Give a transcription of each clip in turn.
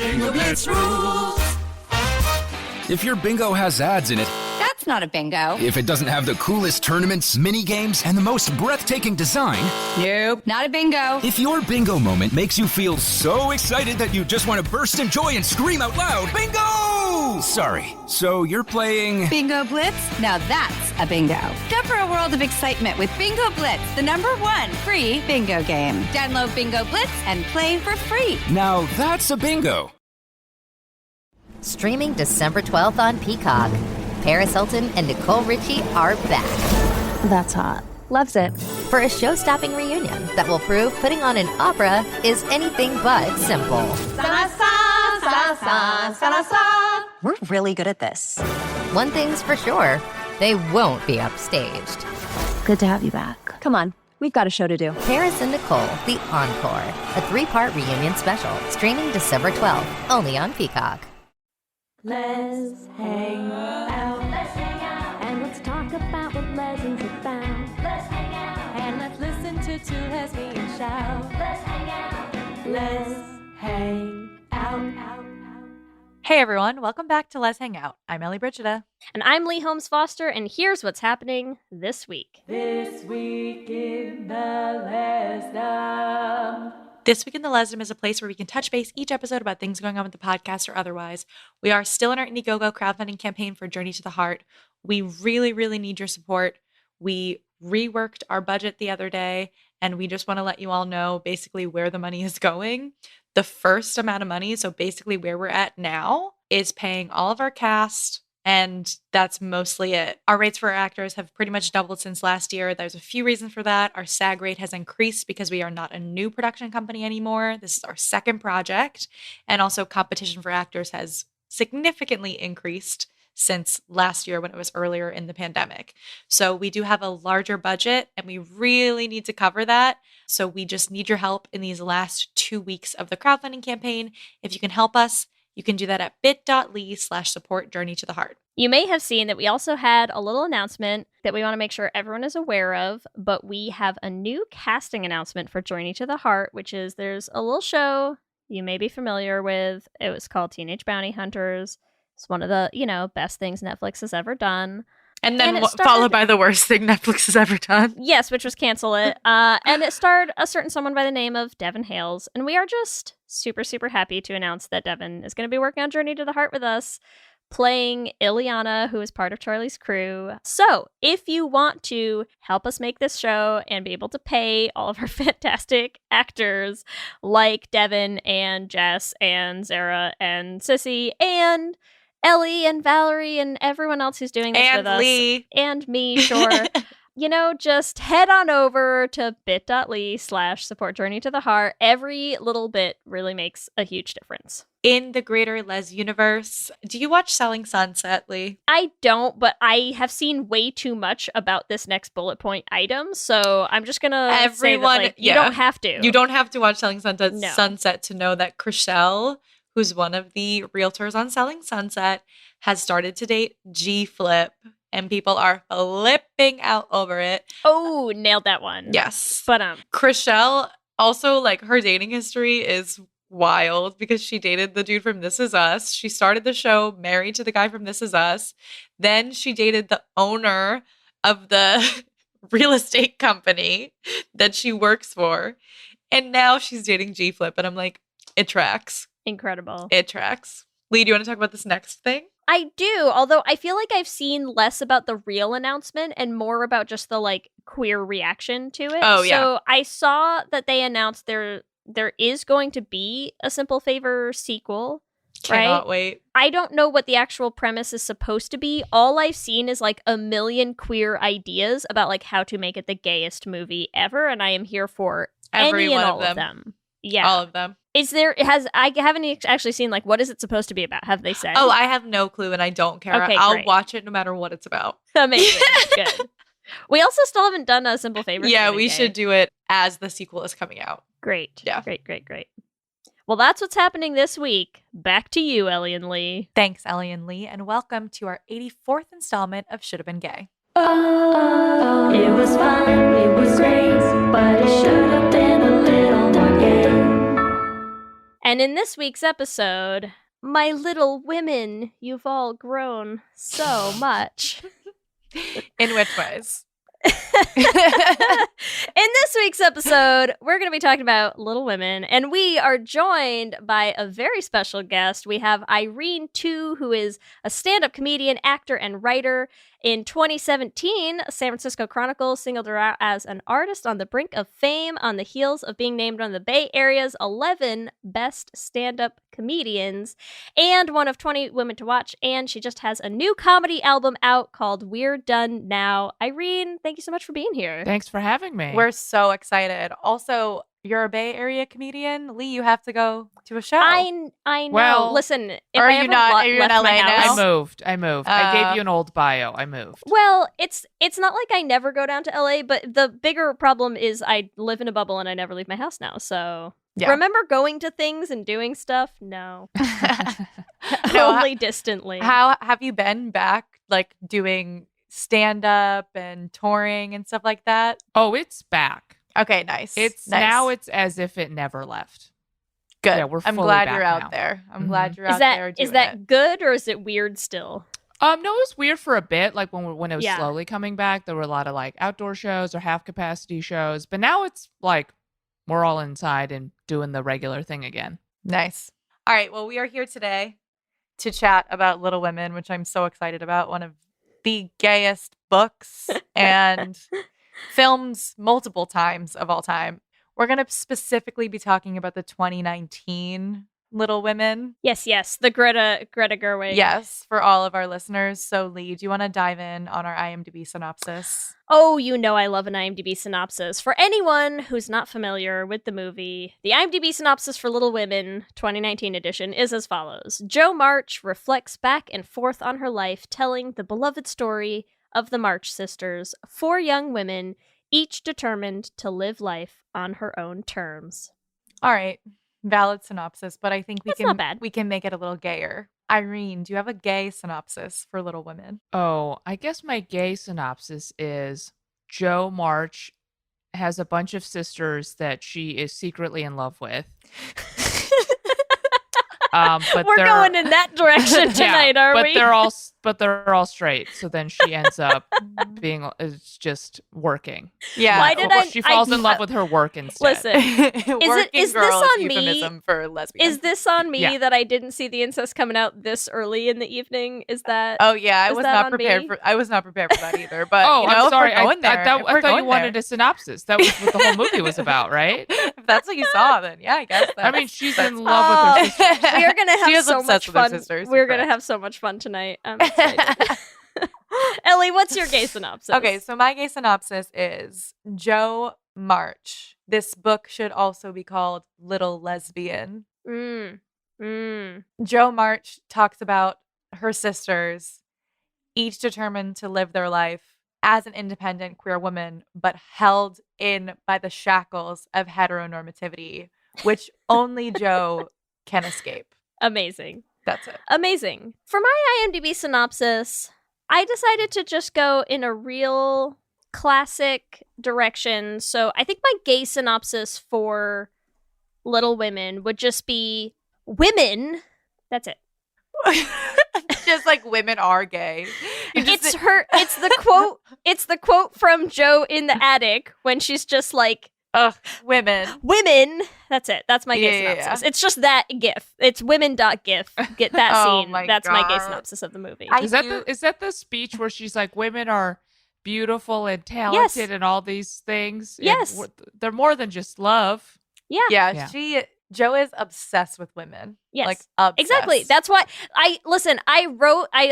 Bingo Blitz rules. If your bingo has ads in it, That's not a bingo. if it doesn't have the coolest tournaments, mini games, and the most breathtaking design, Nope, not a bingo. if your bingo moment makes you feel so excited that you just want to burst in joy and scream out loud, bingo! Sorry, so you're playing... Bingo Blitz? Now that's a bingo. Go for a world of excitement with Bingo Blitz, the #1 free bingo game. Download Bingo Blitz and play for free. Now that's a bingo. Streaming December 12th on Peacock. Paris Hilton and Nicole Richie are back That's hot. Loves it. for a show-stopping reunion that will prove putting on an opera is anything but simple. We're really good at this. One thing's for sure, they won't be upstaged. Good to have you back. Come on, we've got a show to do. Paris and Nicole, The Encore, a 3-part reunion special, streaming December 12th, only on Peacock. Let's hang out. Let's hang out. And let's talk about what legends about. Let's hang out. And let's listen to two lesbians shout. Let's hang out. Let's hang out. Hey everyone, welcome back to Let's Hang Out. I'm Ellie Brigida. And I'm Lee Holmes Foster, and here's what's happening this week. This week in the Lesdom. This Week in the Lesdom is a place where we can touch base each episode about things going on with the podcast or otherwise. We are still in our Indiegogo crowdfunding campaign for Journey to the Heart. We really, really need your support. We reworked our budget the other day, and we just want to let you all know basically where the money is going. The first amount of money, so basically where we're at now, is paying all of our cast, and that's mostly it. Our rates for our actors have pretty much doubled since last year. There's a few reasons for that. Our SAG rate has increased because we are not a new production company anymore. This is our second project. And also competition for actors has significantly increased since last year when it was earlier in the pandemic. So we do have a larger budget and we really need to cover that. So we just need your help in these last 2 weeks of the crowdfunding campaign. If you can help us, you can do that at bit.ly/support Journey to the Heart. You may have seen that we also had a little announcement that we want to make sure everyone is aware of, but we have a new casting announcement for Journey to the Heart, which is there's a little show you may be familiar with. It was called Teenage Bounty Hunters. It's one of the, best things Netflix has ever done. And then followed by the worst thing Netflix has ever done. Yes, which was cancel it. And it starred a certain someone by the name of Devin Hales. And we are just super, super happy to announce that Devin is going to be working on Journey to the Heart with us, playing Ileana, who is part of Charlie's crew. So if you want to help us make this show and be able to pay all of our fantastic actors like Devin and Jess and Zara and Sissy and Ellie and Valerie and everyone else who's doing this and with us. Lee. And me, sure. Just head on over to bit.ly/support Journey to the Heart. Every little bit really makes a huge difference. In the greater Les universe, do you watch Selling Sunset, Lee? I don't, but I have seen way too much about this next bullet point item, so I'm just gonna say that, you don't have to. You don't have to watch Selling Sunset, No. Sunset to know that Chriselle, who's one of the realtors on Selling Sunset, has started to date G-Flip, and people are flipping out over it. Oh, nailed that one. Yes. But Chriselle, also, her dating history is wild because she dated the dude from This Is Us. She started the show married to the guy from This Is Us. Then she dated the owner of the real estate company that she works for. And now she's dating G-Flip. And I'm like, it tracks. incredible. It tracks. Lee, do you want to talk about this next thing? I do, although I feel like I've seen less about the real announcement and more about just the queer reaction to it. Oh, yeah. So I saw that they announced there is going to be a Simple Favor sequel. Cannot right? wait. I don't know what the actual premise is supposed to be. All I've seen is a million queer ideas about how to make it the gayest movie ever, and I am here for Every any and one all of of them. them. Yeah. All of them. I haven't actually seen what is it supposed to be about? Have they said? Oh, I have no clue and I don't care. Okay, I'll great. watch it no matter what it's about. Amazing. Good. We also still haven't done a Simple Favor. Yeah, we should do it as the sequel is coming out. Great. Yeah. Great. Well, that's what's happening this week. Back to you, Ellie and Lee. Thanks, Ellie and Lee, and welcome to our 84th installment of Should Have Been Gay. Oh, it was fun, it was great, but it should have been a little more gay. And in this week's episode, my little women, you've all grown so much. In which ways? In this week's episode, we're going to be talking about Little Women, and we are joined by a very special guest. We have Irene Tu, who is a stand-up comedian, actor, and writer. In 2017, San Francisco Chronicle singled her out as an artist on the brink of fame on the heels of being named one of the Bay Area's 11 best stand-up comedians and one of 20 women to watch. And she just has a new comedy album out called We're Done Now. Irene, thank you so much for being here. Thanks for having me. We're so excited. Also, you're a Bay Area comedian. Lee, you have to go to a show. I know. Well, listen, if are I you ever not- left are you in my LA now? house, I moved. I gave you an old bio. I moved. well, it's not like I never go down to LA, but the bigger problem is I live in a bubble and I never leave my house now. So Yeah. remember going to things and doing stuff? No. No, Only distantly. How have you been back, like doing stand-up and touring and stuff like that? Oh, it's back. Okay, nice. It's nice. now. It's as if it never left. good. yeah, we're I'm fully glad back you're out now. there. I'm Mhm. glad you're is out there. that Doing is that it. good or is it weird still? No, it was weird for a bit. Like when it was Yeah. slowly coming back, there were a lot of like outdoor shows or half capacity shows. But now it's like we're all inside and doing the regular thing again. Nice. All right. Well, we are here today to chat about Little Women, which I'm so excited about. One of the gayest books and films multiple times of all time. We're going to specifically be talking about the 2019 Little Women. Yes, the Greta Gerwig. Yes, for all of our listeners. So, Lee, do you want to dive in on our IMDb synopsis? Oh, you know I love an IMDb synopsis. For anyone who's not familiar with the movie, the IMDb synopsis for Little Women 2019 edition is as follows. Jo March reflects back and forth on her life, telling the beloved story of the March sisters, 4 young women, each determined to live life on her own terms. All right. Valid synopsis, but I think That's not bad. we can make it a little gayer. Irene, do you have a gay synopsis for Little Women? Oh, I guess my gay synopsis is Jo March has a bunch of sisters that she is secretly in love with. But We're they're- going in that direction tonight, yeah, are but we? they're all straight. So then she ends up being it's just working. Yeah. Why did She falls in love with her work instead. Listen, Working is this girl on me? euphemism for lesbian. is this on me Yeah. that I didn't see the incest coming out this early in the evening? Is that Oh yeah, I Is was that not on prepared me? for. I was not prepared for that either. But Oh, you know, I'm if sorry. we're going there, I if thought we're you going wanted there. a synopsis. That was what the whole movie was about, right? If that's what you saw, then yeah, I guess. I mean, she's that's- in love with her sister. we are gonna She have is so obsessed much with her fun. sisters, We're you're gonna correct. have so much fun tonight. I'm excited. Ellie, what's your gay synopsis? Okay, so my gay synopsis is Jo March. This book should also be called Little Lesbian. Jo March talks about her sisters, each determined to live their life as an independent queer woman, but held in by the shackles of heteronormativity, which only Jo can escape. Amazing. That's it. Amazing. For my IMDb synopsis, I decided to just go in a real classic direction. So I think my gay synopsis for Little Women would just be women. That's it. Just like women are gay. You just It's her. It's the quote. It's the quote from Jo in the attic when she's just like, ugh, women. women. That's it. That's my gay Yeah. synopsis. It's just that gif. It's women.gif. Get that Oh scene. my That's my gay God. synopsis of the movie. Is that the speech where she's like, women are beautiful and talented and all these things? and Yes. They're more than just love. yeah. Yeah, Jo is obsessed with women. Yes. Like obsessed. Exactly. That's why I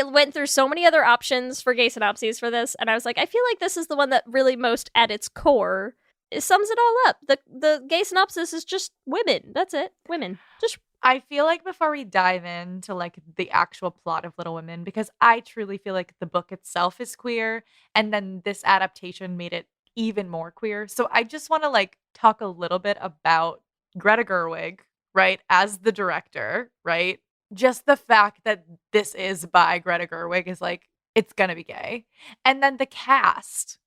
went through so many other options for gay synopses for this, and I was like, I feel like this is the one that really most at its core it sums it all up. The gay synopsis is just women. That's it. Women. Just I feel like before we dive into like the actual plot of Little Women, because I truly feel like the book itself is queer, and then this adaptation made it even more queer. So I just want to like talk a little bit about Greta Gerwig, right, as the director, right? Just the fact that this is by Greta Gerwig is like, it's gonna be gay. And then the cast.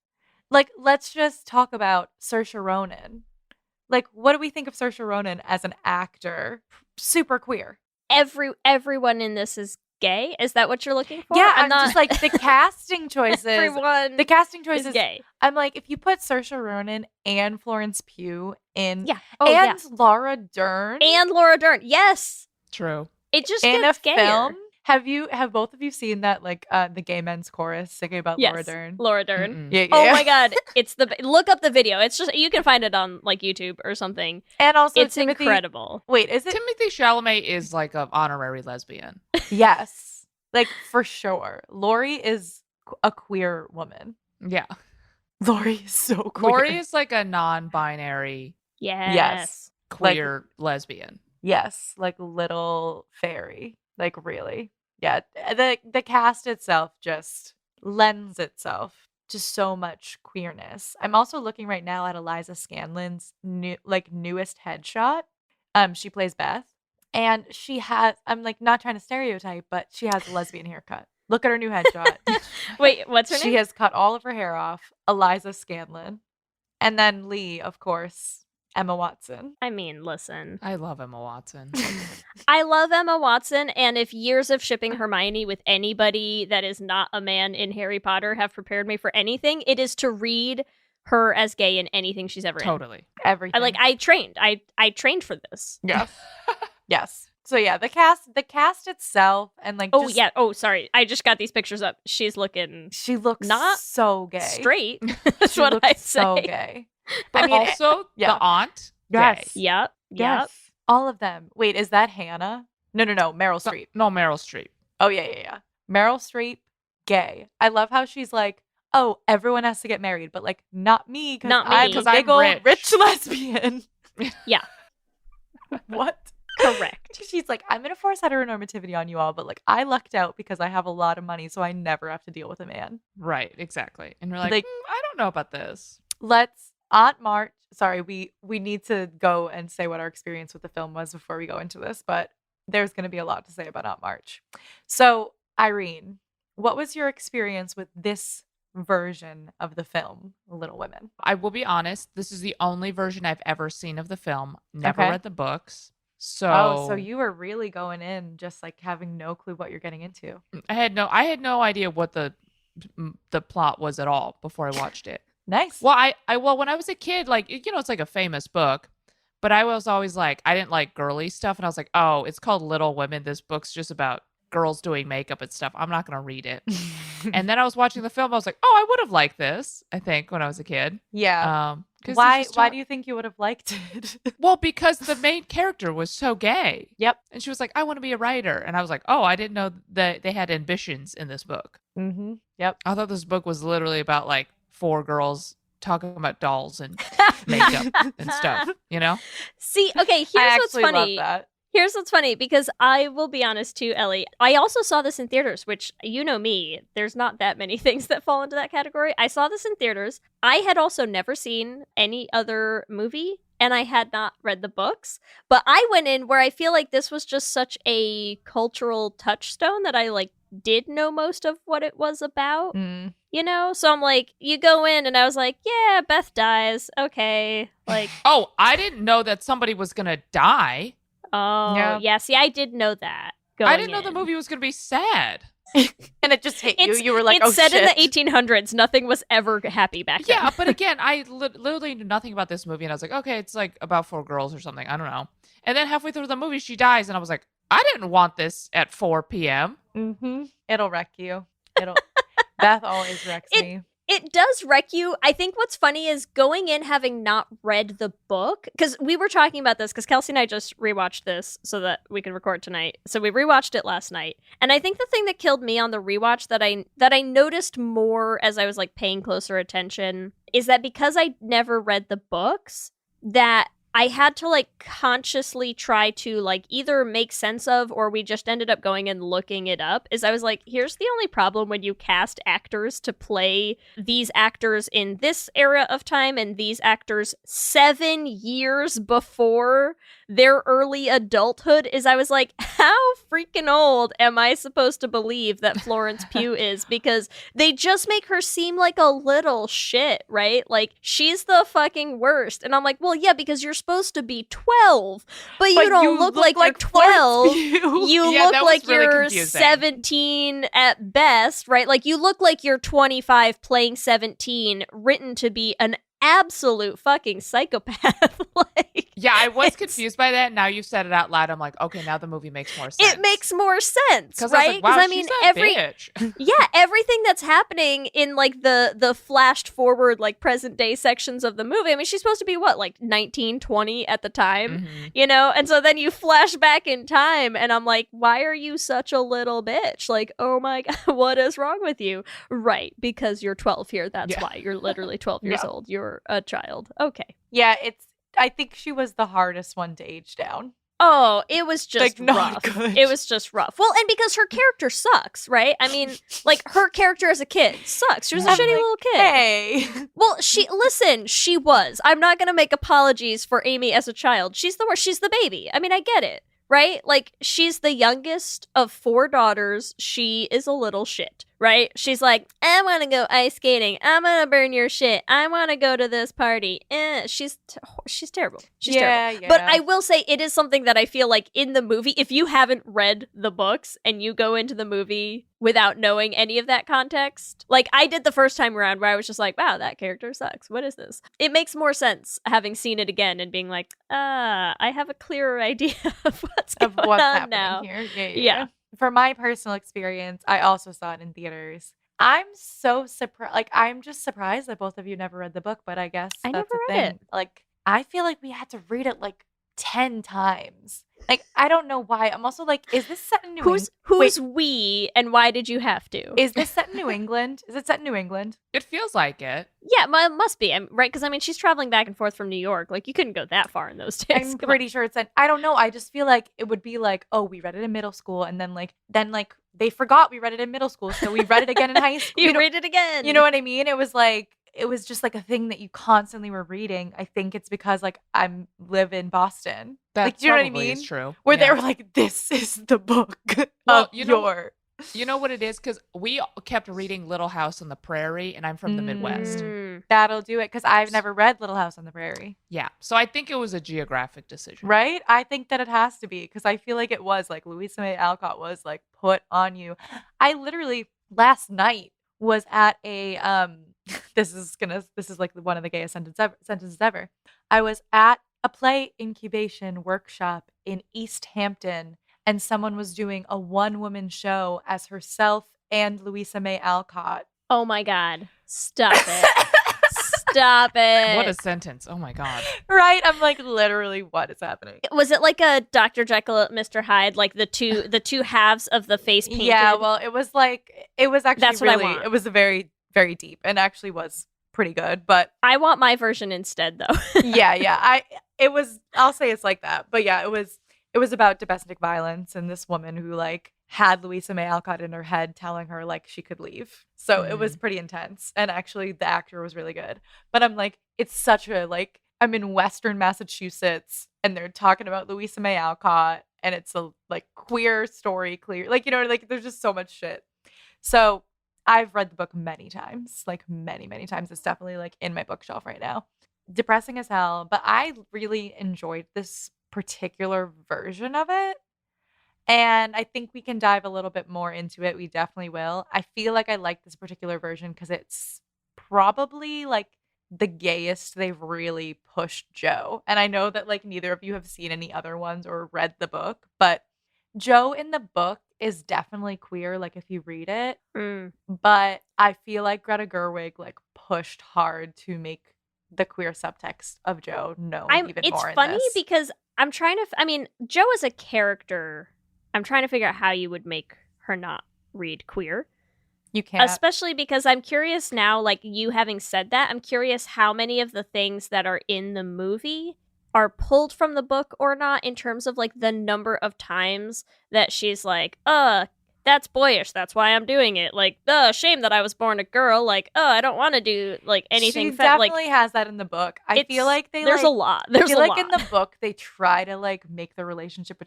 Like, let's just talk about Saoirse Ronan. Like, what do we think of Saoirse Ronan as an actor? Super queer. Everyone in this is gay. Is that what you're looking for? Yeah, I'm just like the casting choices. Everyone the casting choices is gay. I'm like, if you put Saoirse Ronan and Florence Pugh in, Oh, and Laura Dern, and Laura Dern, yes, True. it just in gets a gayer. film. Have both of you seen that, like, the gay men's chorus singing about Laura Dern? Laura Dern. Mm-mm. Yeah. Oh my god, look up the video. It's just, you can find it on like YouTube or something. And also It's incredible. Wait, is it? Timothy Chalamet is like an honorary lesbian. Yes, like for sure. Lori is a queer woman. Yeah. Lori is so queer. Lori is like a non-binary Yes. queer lesbian. Yes, like little fairy. Like, really. Yeah, the cast itself just lends itself to so much queerness. I'm also looking right now at Eliza Scanlon's newest headshot. She plays Beth, and she has, I'm like not trying to stereotype, but she has a lesbian haircut. Look at her new headshot. Wait, what's her name? She has cut all of her hair off. Eliza Scanlon. And then Lee, of course, Emma Watson. I mean, listen. I love Emma Watson. I love Emma Watson, and if years of shipping Hermione with anybody that is not a man in Harry Potter have prepared me for anything, it is to read her as gay in anything she's ever in. Totally. Everything. I trained. I trained for this. Yes. Yes. So yeah, the cast itself, and like, Oh yeah. Oh, sorry. I just got these pictures up. She's looking she looks not so gay. straight. That's She what looks I say. so gay. But I mean, also yeah. the aunt. Yes. Gay. Yep. Yes. All of them. Wait, is that Hannah? No. Meryl Streep. No, Meryl Streep. Oh yeah. Meryl Streep, gay. I love how she's like, oh, everyone has to get married, but like not me, Not me. I'm a 'Cause big I'm old rich. lesbian. Yeah. What? Correct. She's like, I'm gonna force heteronormativity on you all, but like I lucked out because I have a lot of money, so I never have to deal with a man. Right, exactly. And we're like, Like- I don't know about this. Let's Aunt March. Sorry, we need to go and say what our experience with the film was before we go into this, but there's going to be a lot to say about Aunt March. So, Irene, what was your experience with this version of the film, Little Women? I will be honest, this is the only version I've ever seen of the film. Never Okay. read the books. So Oh, so you were really going in just like having no clue what you're getting into. I had no idea what the plot was at all before I watched it. Nice. Well, well, when I was a kid, like, it's like a famous book, but I was always like, I didn't like girly stuff. And I was like, oh, it's called Little Women. This book's just about girls doing makeup and stuff. I'm not going to read it. And then I was watching the film. I was like, oh, I would have liked this, I think, when I was a kid. Yeah. 'Cause Why this was do you think you would have liked it? Well, because the main character was so gay. Yep. And she was like, I want to be a writer. And I was like, oh, I didn't know that they had ambitions in this book. Mm-hmm. Yep. I thought this book was literally about like 4 girls talking about dolls and makeup and stuff, See, okay, I here's what's actually funny. love that. Here's what's funny, because I will be honest too, Ellie. I also saw this in theaters, which, you know me, there's not that many things that fall into that category. I saw this in theaters. I had also never seen any other movie, and I had not read the books. But I went in where I feel like this was just such a cultural touchstone that I did know most of what it was about. Mm. So I'm like, you go in, and I was like, yeah, Beth dies. Okay. Oh, I didn't know that somebody was going to die. Oh, yeah. See, I did know that. I didn't know in. the movie was going to be sad. And it just hit you. You were like, it's oh, said shit. in the 1800s. Nothing was ever happy back then. Yeah, but again, I literally knew nothing about this movie. And I was like, okay, it's like about 4 girls or something. I don't know. And then halfway through the movie, she dies. And I was like, I didn't want this at 4 p.m. Mm-hmm. It'll wreck you. Beth always wrecks me. It does wreck you. I think what's funny is going in having not read the book, because we were talking about this, because Kelsey and I just rewatched this so that we could record tonight. So we rewatched it last night. And I think the thing that killed me on the rewatch that I noticed more as I was paying closer attention is that because I never read the books, that I had to consciously try to either make sense of, or we just ended up going and looking it up, is I was like, here's the only problem when you cast actors to play these actors in this era of time and these actors 7 years before their early adulthood is I was like, how freaking old am I supposed to believe that Florence Pugh is? Because they just make her seem like a little shit, right? Like, she's the fucking worst. And I'm like, well, yeah, because you're supposed to be 12, but you don't look like you're 12. You look like really you're confusing. 17 at best, right? Like, you look like you're 25 playing 17, written to be an absolute fucking psychopath. Like, Yeah, I was confused by that. Now you said it out loud. I'm like, okay, now the movie makes more sense. it makes more sense, Because right? wow, I mean, she's a bitch. yeah, everything that's happening in like the flashed forward like present day sections of the movie. I mean, she's supposed to be what, like 19, 20 at the time, you know? And so then you flash back in time and I'm like, why are you such a little bitch? Like, oh my God, what is wrong with you? Right, because you're 12 here. That's why. You're literally 12 years old. You're a child. Okay. Yeah, I think she was the hardest one to age down. Oh, it was just Like, not rough. good. It was just rough. Well, and because her character sucks, right? I mean, like, her character as a kid sucks. She was a I'm shitty like, little kid. Hey. Well, she was. I'm not going to make apologies for Amy as a child. She's the worst. She's the baby. I mean, I get it, right? Like, she's the youngest of 4 daughters. She is a little shit, right? She's like, I want to go ice skating. I'm going to burn your shit. I want to go to this party. She's terrible. She's terrible. Yeah. But I will say it is something that I feel like in the movie, if you haven't read the books and you go into the movie without knowing any of that context, like I did the first time around where I was just like, wow, that character sucks. What is this? It makes more sense having seen it again and being like, I have a clearer idea of what's going on happening now. here. Yeah. For my personal experience, I also saw it in theaters. I'm so surprised. Like, I'm just surprised that both of you never read the book, but I guess I that's never the read thing. Like, I feel like we had to read it like 10 times. Like, I don't know why. I'm also like, is this set in New England? Who's we and why did you have to? Is this set in New England? Is it set in New England? It feels like it. Yeah, it must be, right? Because I mean, she's traveling back and forth from New York. Like, you couldn't go that far in those days. I'm Come pretty sure it's set. I don't know. I just feel like it would be like, oh, we read it in middle school, and then they forgot we read it in middle school, so we read it again in high school. You read it again. You know what I mean? It was just like a thing that you constantly were reading. I think it's because like live in Boston. That like, do you know what I probably mean? is true. Where they Yeah. were like, this is the book Well, of you know- your. You know what it is? Because we kept reading Little House on the Prairie, and I'm from the Midwest. That'll do it, because I've never read Little House on the Prairie. Yeah. So I think it was a geographic decision. Right? I think that it has to be, because I feel like it was like Louisa May Alcott was like put on you. I literally last night was at a this is like one of the gayest sentences ever. I was at a play incubation workshop in East Hampton, and someone was doing a one-woman show as herself and Louisa May Alcott. Oh my God. Stop it. Stop it. What a sentence. Oh my God. Right? I'm like, literally, what is happening? Was it like a Dr. Jekyll, Mr. Hyde, like the two halves of the face painted? Yeah, well, it was actually That's what I really, want. it was very, very deep, and actually was pretty good, but I want my version instead, though. yeah. I'll say it's like that. But yeah, it was about domestic violence and this woman who like had Louisa May Alcott in her head telling her like she could leave. So it was pretty intense. And actually the actor was really good. But I'm like, it's such a like, I'm in Western Massachusetts and they're talking about Louisa May Alcott and it's a like queer story, like, you know, like there's just so much shit. So I've read the book many times, like many, many times. It's definitely like in my bookshelf right now. Depressing as hell, but I really enjoyed this particular version of it. And I think we can dive a little bit more into it. We definitely will. I feel like I like this particular version because it's probably like the gayest they've really pushed Jo. And I know that like neither of you have seen any other ones or read the book, but Jo in the book is definitely queer, like if you read it. But I feel like Greta Gerwig like pushed hard to make the queer subtext of Jo known even more. It's funny this. because I'm trying to. I mean, Jo as a character, I'm trying to figure out how you would make her not read queer. You can't. Especially because I'm curious now, like you having said that, I'm curious how many of the things that are in the movie are pulled from the book or not in terms of like the number of times that she's like, that's boyish. That's why I'm doing it. Like, shame that I was born a girl. Like, I don't want to do like anything. She definitely has that in the book. I feel like there's a lot. There's I feel a like lot. in the book they try to like make the relationship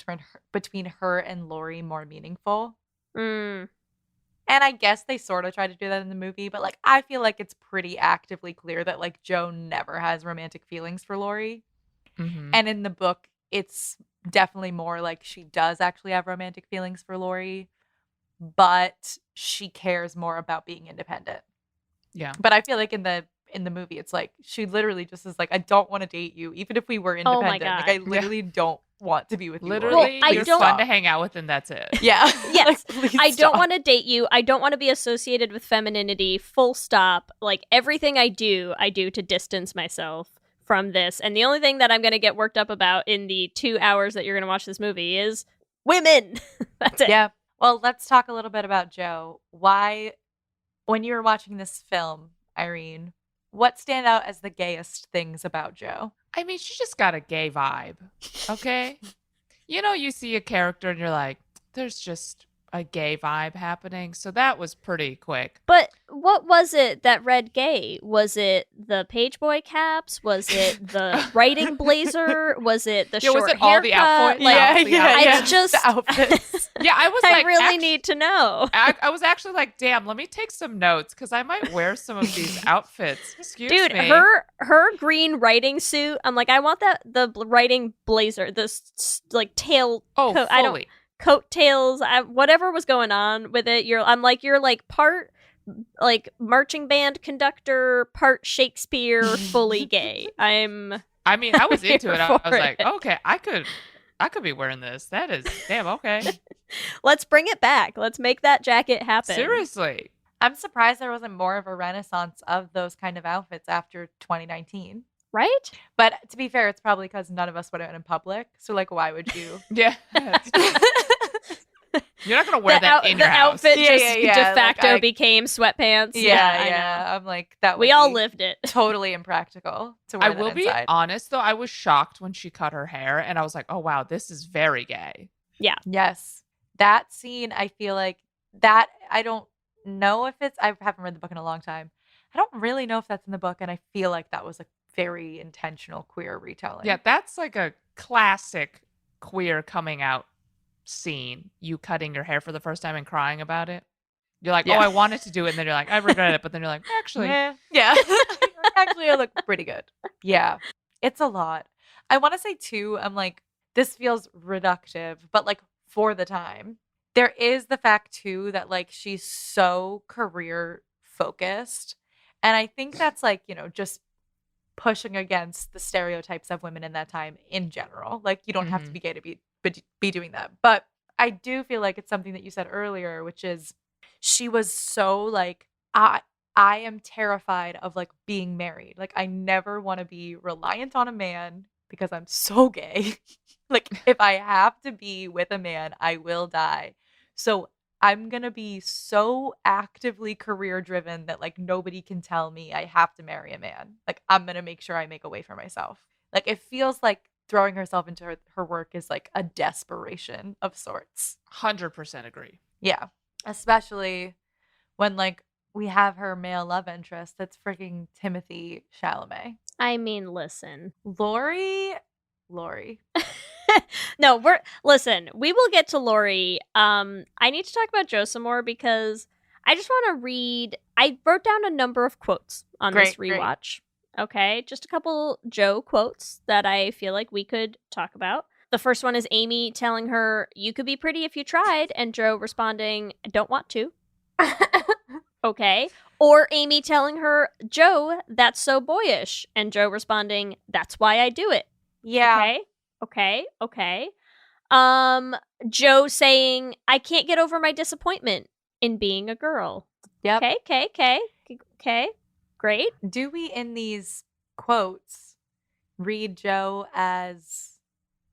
between her and Lori more meaningful. Mm. And I guess they sort of try to do that in the movie, but like I feel like it's pretty actively clear that like Joe never has romantic feelings for Lori. Mm-hmm. And in the book, it's definitely more like she does actually have romantic feelings for Lori, but she cares more about being independent. Yeah. But I feel like in the movie, it's like she literally just is like, I don't want to date you, even if we were independent. Oh my God. Like I literally don't want to be with you. Literally, Well, you're fun to hang out with, and that's it. Yeah. Yes. Like, I don't want to date you. I don't want to be associated with femininity. Full stop. Like everything I do to distance myself from this. And the only thing that I'm going to get worked up about in the 2 hours that you're going to watch this movie is women. That's it. Yeah. Well, let's talk a little bit about Joe. Why, when you were watching this film, Irene, what stand out as the gayest things about Joe? I mean, she just got a gay vibe. Okay. You see a character and you're like, there's just a gay vibe happening. So that was pretty quick. But what was it that read gay? Was it the page boy caps? Was it the writing blazer? Was it the short was it all the haircut? outfit? Like, Yeah. It's just the outfits. Yeah, I was I like, really need to know. I was actually like, damn, let me take some notes because I might wear some of these outfits. Excuse Dude, me. her green writing suit. I'm like, I want the writing blazer, this like tail. Oh, coat. fully. Coattails, whatever was going on with it. You're like part like marching band conductor, part Shakespeare, fully gay. I mean, I was into it. I for was like, it. okay, I could be wearing this. That is damn okay. Let's bring it back. Let's make that jacket happen. Seriously. I'm surprised there wasn't more of a renaissance of those kind of outfits after 2019. Right? But to be fair, it's probably because none of us went out in public. So, like, why would you? Yeah. You're not gonna wear that in your house. The outfit Yeah, just yeah, yeah. de facto Like, became sweatpants. Yeah, I know. I'm like, that would We all be lived it. totally impractical to wear I that will be inside. honest though, I was shocked when she cut her hair and I was like, oh wow, this is very gay. Yes. That scene, I feel like that, I don't know if it's, I haven't read the book in a long time. I don't really know if that's in the book, and I feel like that was a very intentional queer retelling. Yeah, that's like a classic queer coming out scene. You cutting your hair for the first time and crying about it. You're like, Yeah. oh, I wanted to do it. And then you're like, I regret it. But then you're like, actually. Yeah. Actually, I look pretty good. Yeah. It's a lot. I want to say too, I'm like, this feels reductive, but like for the time. There is the fact too that like she's so career focused. And I think that's like, just pushing against the stereotypes of women in that time in general. Like you don't have to be gay to be doing that. But I do feel like it's something that you said earlier, which is she was so like, I am terrified of like being married. Like I never want to be reliant on a man because I'm so gay. Like if I have to be with a man, I will die. So I'm going to be so actively career driven that like nobody can tell me I have to marry a man. Like I'm going to make sure I make a way for myself. Like it feels like throwing herself into her work is like a desperation of sorts. 100% agree. Yeah. Especially when like we have her male love interest that's freaking Timothy Chalamet. I mean, listen. Lori. No, we will get to Lori. I need to talk about Joe some more because I just want to read. I wrote down a number of quotes on this rewatch. Okay, just a couple Joe quotes that I feel like we could talk about. The first one is Amy telling her, "You could be pretty if you tried," and Joe responding, "I don't want to." Okay. Or Amy telling her, "Joe, that's so boyish," and Joe responding, "That's why I do it." Yeah. Okay. Joe saying, "I can't get over my disappointment in being a girl." Yep. Okay. Great. Do we in these quotes read Joe as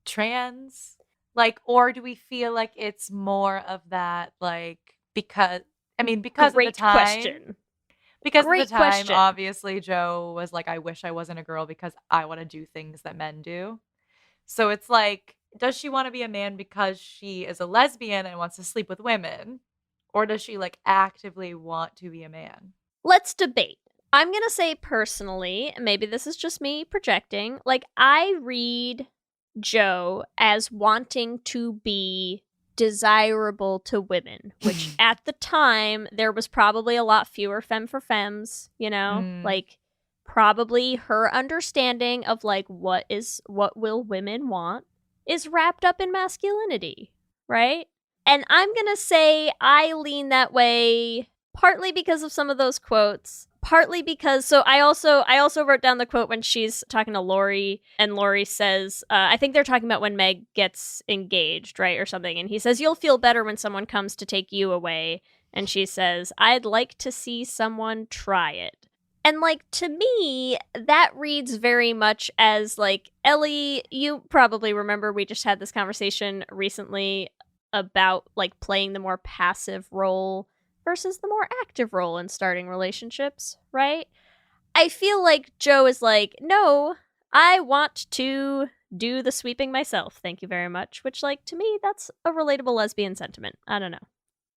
trans? Like, or do we feel like it's more of that, like, because of the Great time? question. Because Great of the time, question. obviously, Joe was like, I wish I wasn't a girl because I want to do things that men do. So it's like, does she want to be a man because she is a lesbian and wants to sleep with women? Or does she like actively want to be a man? Let's debate. I'm going to say personally, maybe this is just me projecting, like I read Jo as wanting to be desirable to women, which at the time there was probably a lot fewer femme for femmes, you know? Like probably her understanding of like what will women want is wrapped up in masculinity, right? And I'm going to say I lean that way partly because of some of those quotes, partly because I also wrote down the quote when she's talking to Laurie, and Laurie says, I think they're talking about when Meg gets engaged, right, or something, and he says, "You'll feel better when someone comes to take you away," and she says, "I'd like to see someone try it." And like to me, that reads very much as like, Ellie, you probably remember we just had this conversation recently about like playing the more passive role versus the more active role in starting relationships, right? I feel like Jo is like, no, I want to do the sweeping myself, thank you very much, which like to me, that's a relatable lesbian sentiment. I don't know.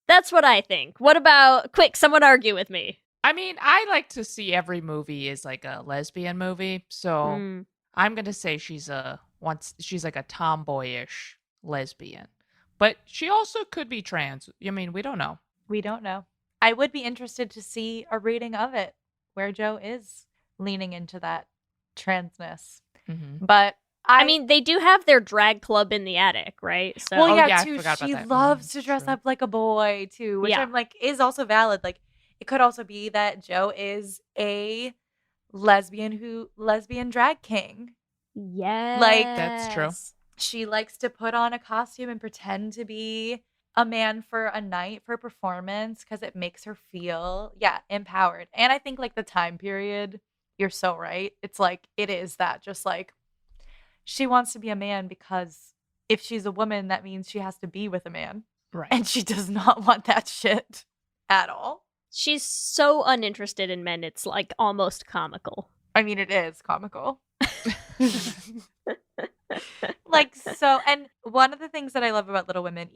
That's what I think. What about, quick, someone argue with me. I mean, I like to see every movie as like a lesbian movie, so I'm going to say she's like a tomboyish lesbian. But she also could be trans. I mean, we don't know. We don't know. I would be interested to see a reading of it where Jo is leaning into that transness. But I mean, they do have their drag club in the attic, right? So, too. She loves to dress up like a boy too, which I'm like is also valid. Like, it could also be that Jo is a lesbian drag king. Yeah, like that's true. She likes to put on a costume and pretend to be a man for a night for a performance because it makes her feel, empowered. And I think like the time period, you're so right. It's like, it is that just like she wants to be a man because if she's a woman, that means she has to be with a man. Right. And she does not want that shit at all. She's so uninterested in men, it's like almost comical. I mean, it is comical. Like, so, and one of the things that I love about Little Women,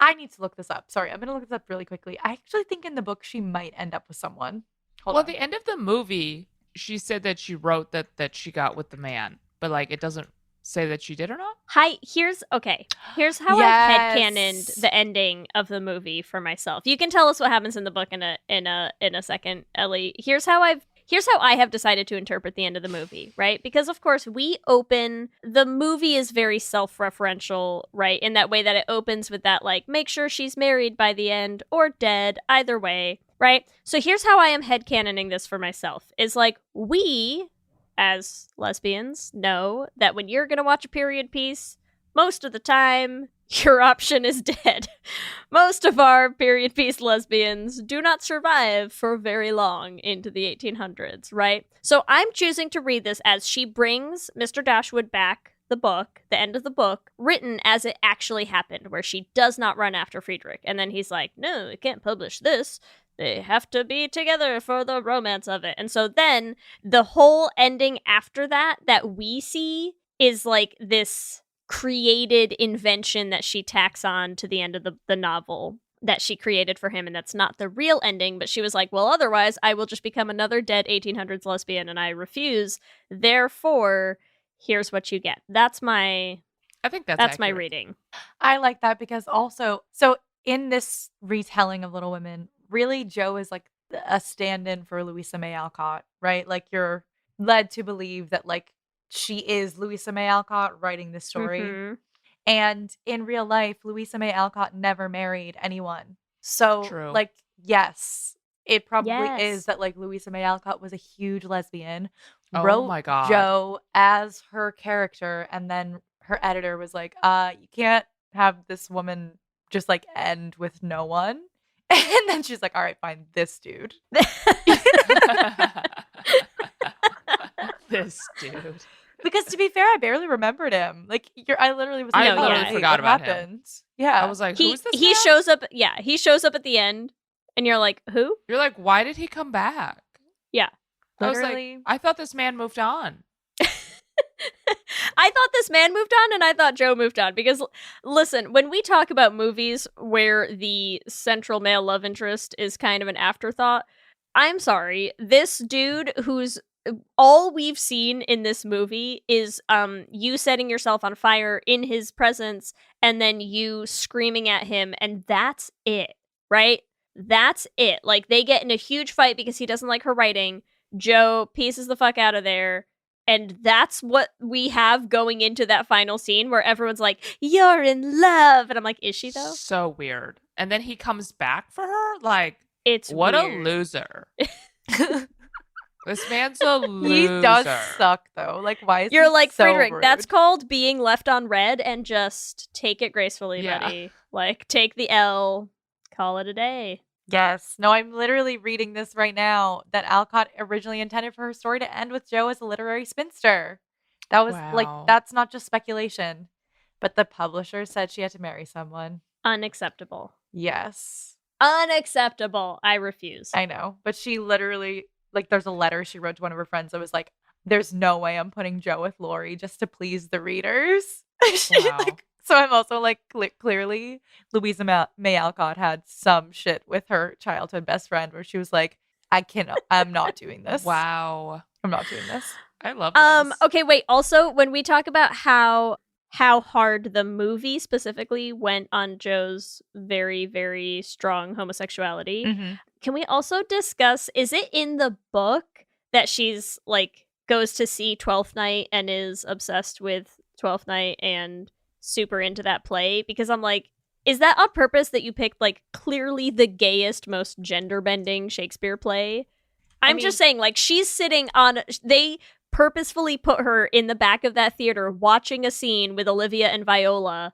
I need to look this up. Sorry, I'm going to look this up really quickly. I actually think in the book she might end up with someone. Hold on. At the end of the movie, she said that she wrote that she got with the man, but like it doesn't say that she did or not. Here's how I've headcanoned the ending of the movie for myself. You can tell us what happens in the book in a second, Ellie. Here's how I have decided to interpret the end of the movie, right? Because of course the movie is very self-referential, right? In that way that it opens with that like, make sure she's married by the end or dead, either way, right? So here's how I am headcanoning this for myself. Is like, we as lesbians know that when you're going to watch a period piece, most of the time, your option is dead. Most of our period piece lesbians do not survive for very long into the 1800s, right? So I'm choosing to read this as she brings Mr. Dashwood back the book, the end of the book, written as it actually happened, where she does not run after Friedrich. And then he's like, no, I can't publish this. They have to be together for the romance of it. And so then the whole ending after that we see is like this created invention that she tacks on to the end of the novel that she created for him, and that's not the real ending, but she was like, well, otherwise I will just become another dead 1800s lesbian, and I refuse. Therefore, here's what you get. I think that's accurate. My reading. I like that because also, so in this retelling of Little Women, really Jo is like a stand-in for Louisa May Alcott, right? Like you're led to believe that like she is Louisa May Alcott writing this story. Mm-hmm. And in real life, Louisa May Alcott never married anyone. So True. Like, yes, it probably is that like Louisa May Alcott was a huge lesbian, wrote my God. Jo as her character, and then her editor was like, you can't have this woman just like end with no one. And then she's like, all right, fine, this dude. This dude. Because to be fair, I barely remembered him. Like, I literally was like, I totally forgot about him. Yeah. I was like, who's this He man? shows up, he shows up at the end, and you're like, who? You're like, why did he come back? Yeah. I was Literally. like, I thought this man moved on. I thought this man moved on and I thought Joe moved on because, listen, when we talk about movies where the central male love interest is kind of an afterthought, I'm sorry, this dude who's all we've seen in this movie is you setting yourself on fire in his presence and then you screaming at him, and that's it, right? That's it. Like, they get in a huge fight because he doesn't like her writing. Joe pieces the fuck out of there. And that's what we have going into that final scene where everyone's like, you're in love. And I'm like, is she though? So weird. And then he comes back for her? Like, it's what weird. A loser. This man's a loser. He does suck though. Like, why is You're he like, so Friedrich, rude? that's called being left on red, and just take it gracefully, buddy. Like, take the L, call it a day. Yes. No, I'm literally reading this right now that Alcott originally intended for her story to end with Joe as a literary spinster. That was like, that's not just speculation. But the publisher said she had to marry someone. Unacceptable. Yes. Unacceptable. I refuse. I know. But she literally, like, there's a letter she wrote to one of her friends that was like, there's no way I'm putting Joe with Lori just to please the readers. Wow. So I'm also like, clearly, Louisa May Alcott had some shit with her childhood best friend where she was like, I'm not doing this. Wow. I'm not doing this. I love this. Okay, wait. Also, when we talk about how hard the movie specifically went on Joe's very, very strong homosexuality, can we also discuss, is it in the book that she's like, goes to see 12th Night and is obsessed with 12th Night and super into that play? Because I'm like, is that on purpose that you picked like clearly the gayest, most gender bending Shakespeare play? I'm just saying, like, she's sitting on, they purposefully put her in the back of that theater watching a scene with Olivia and Viola,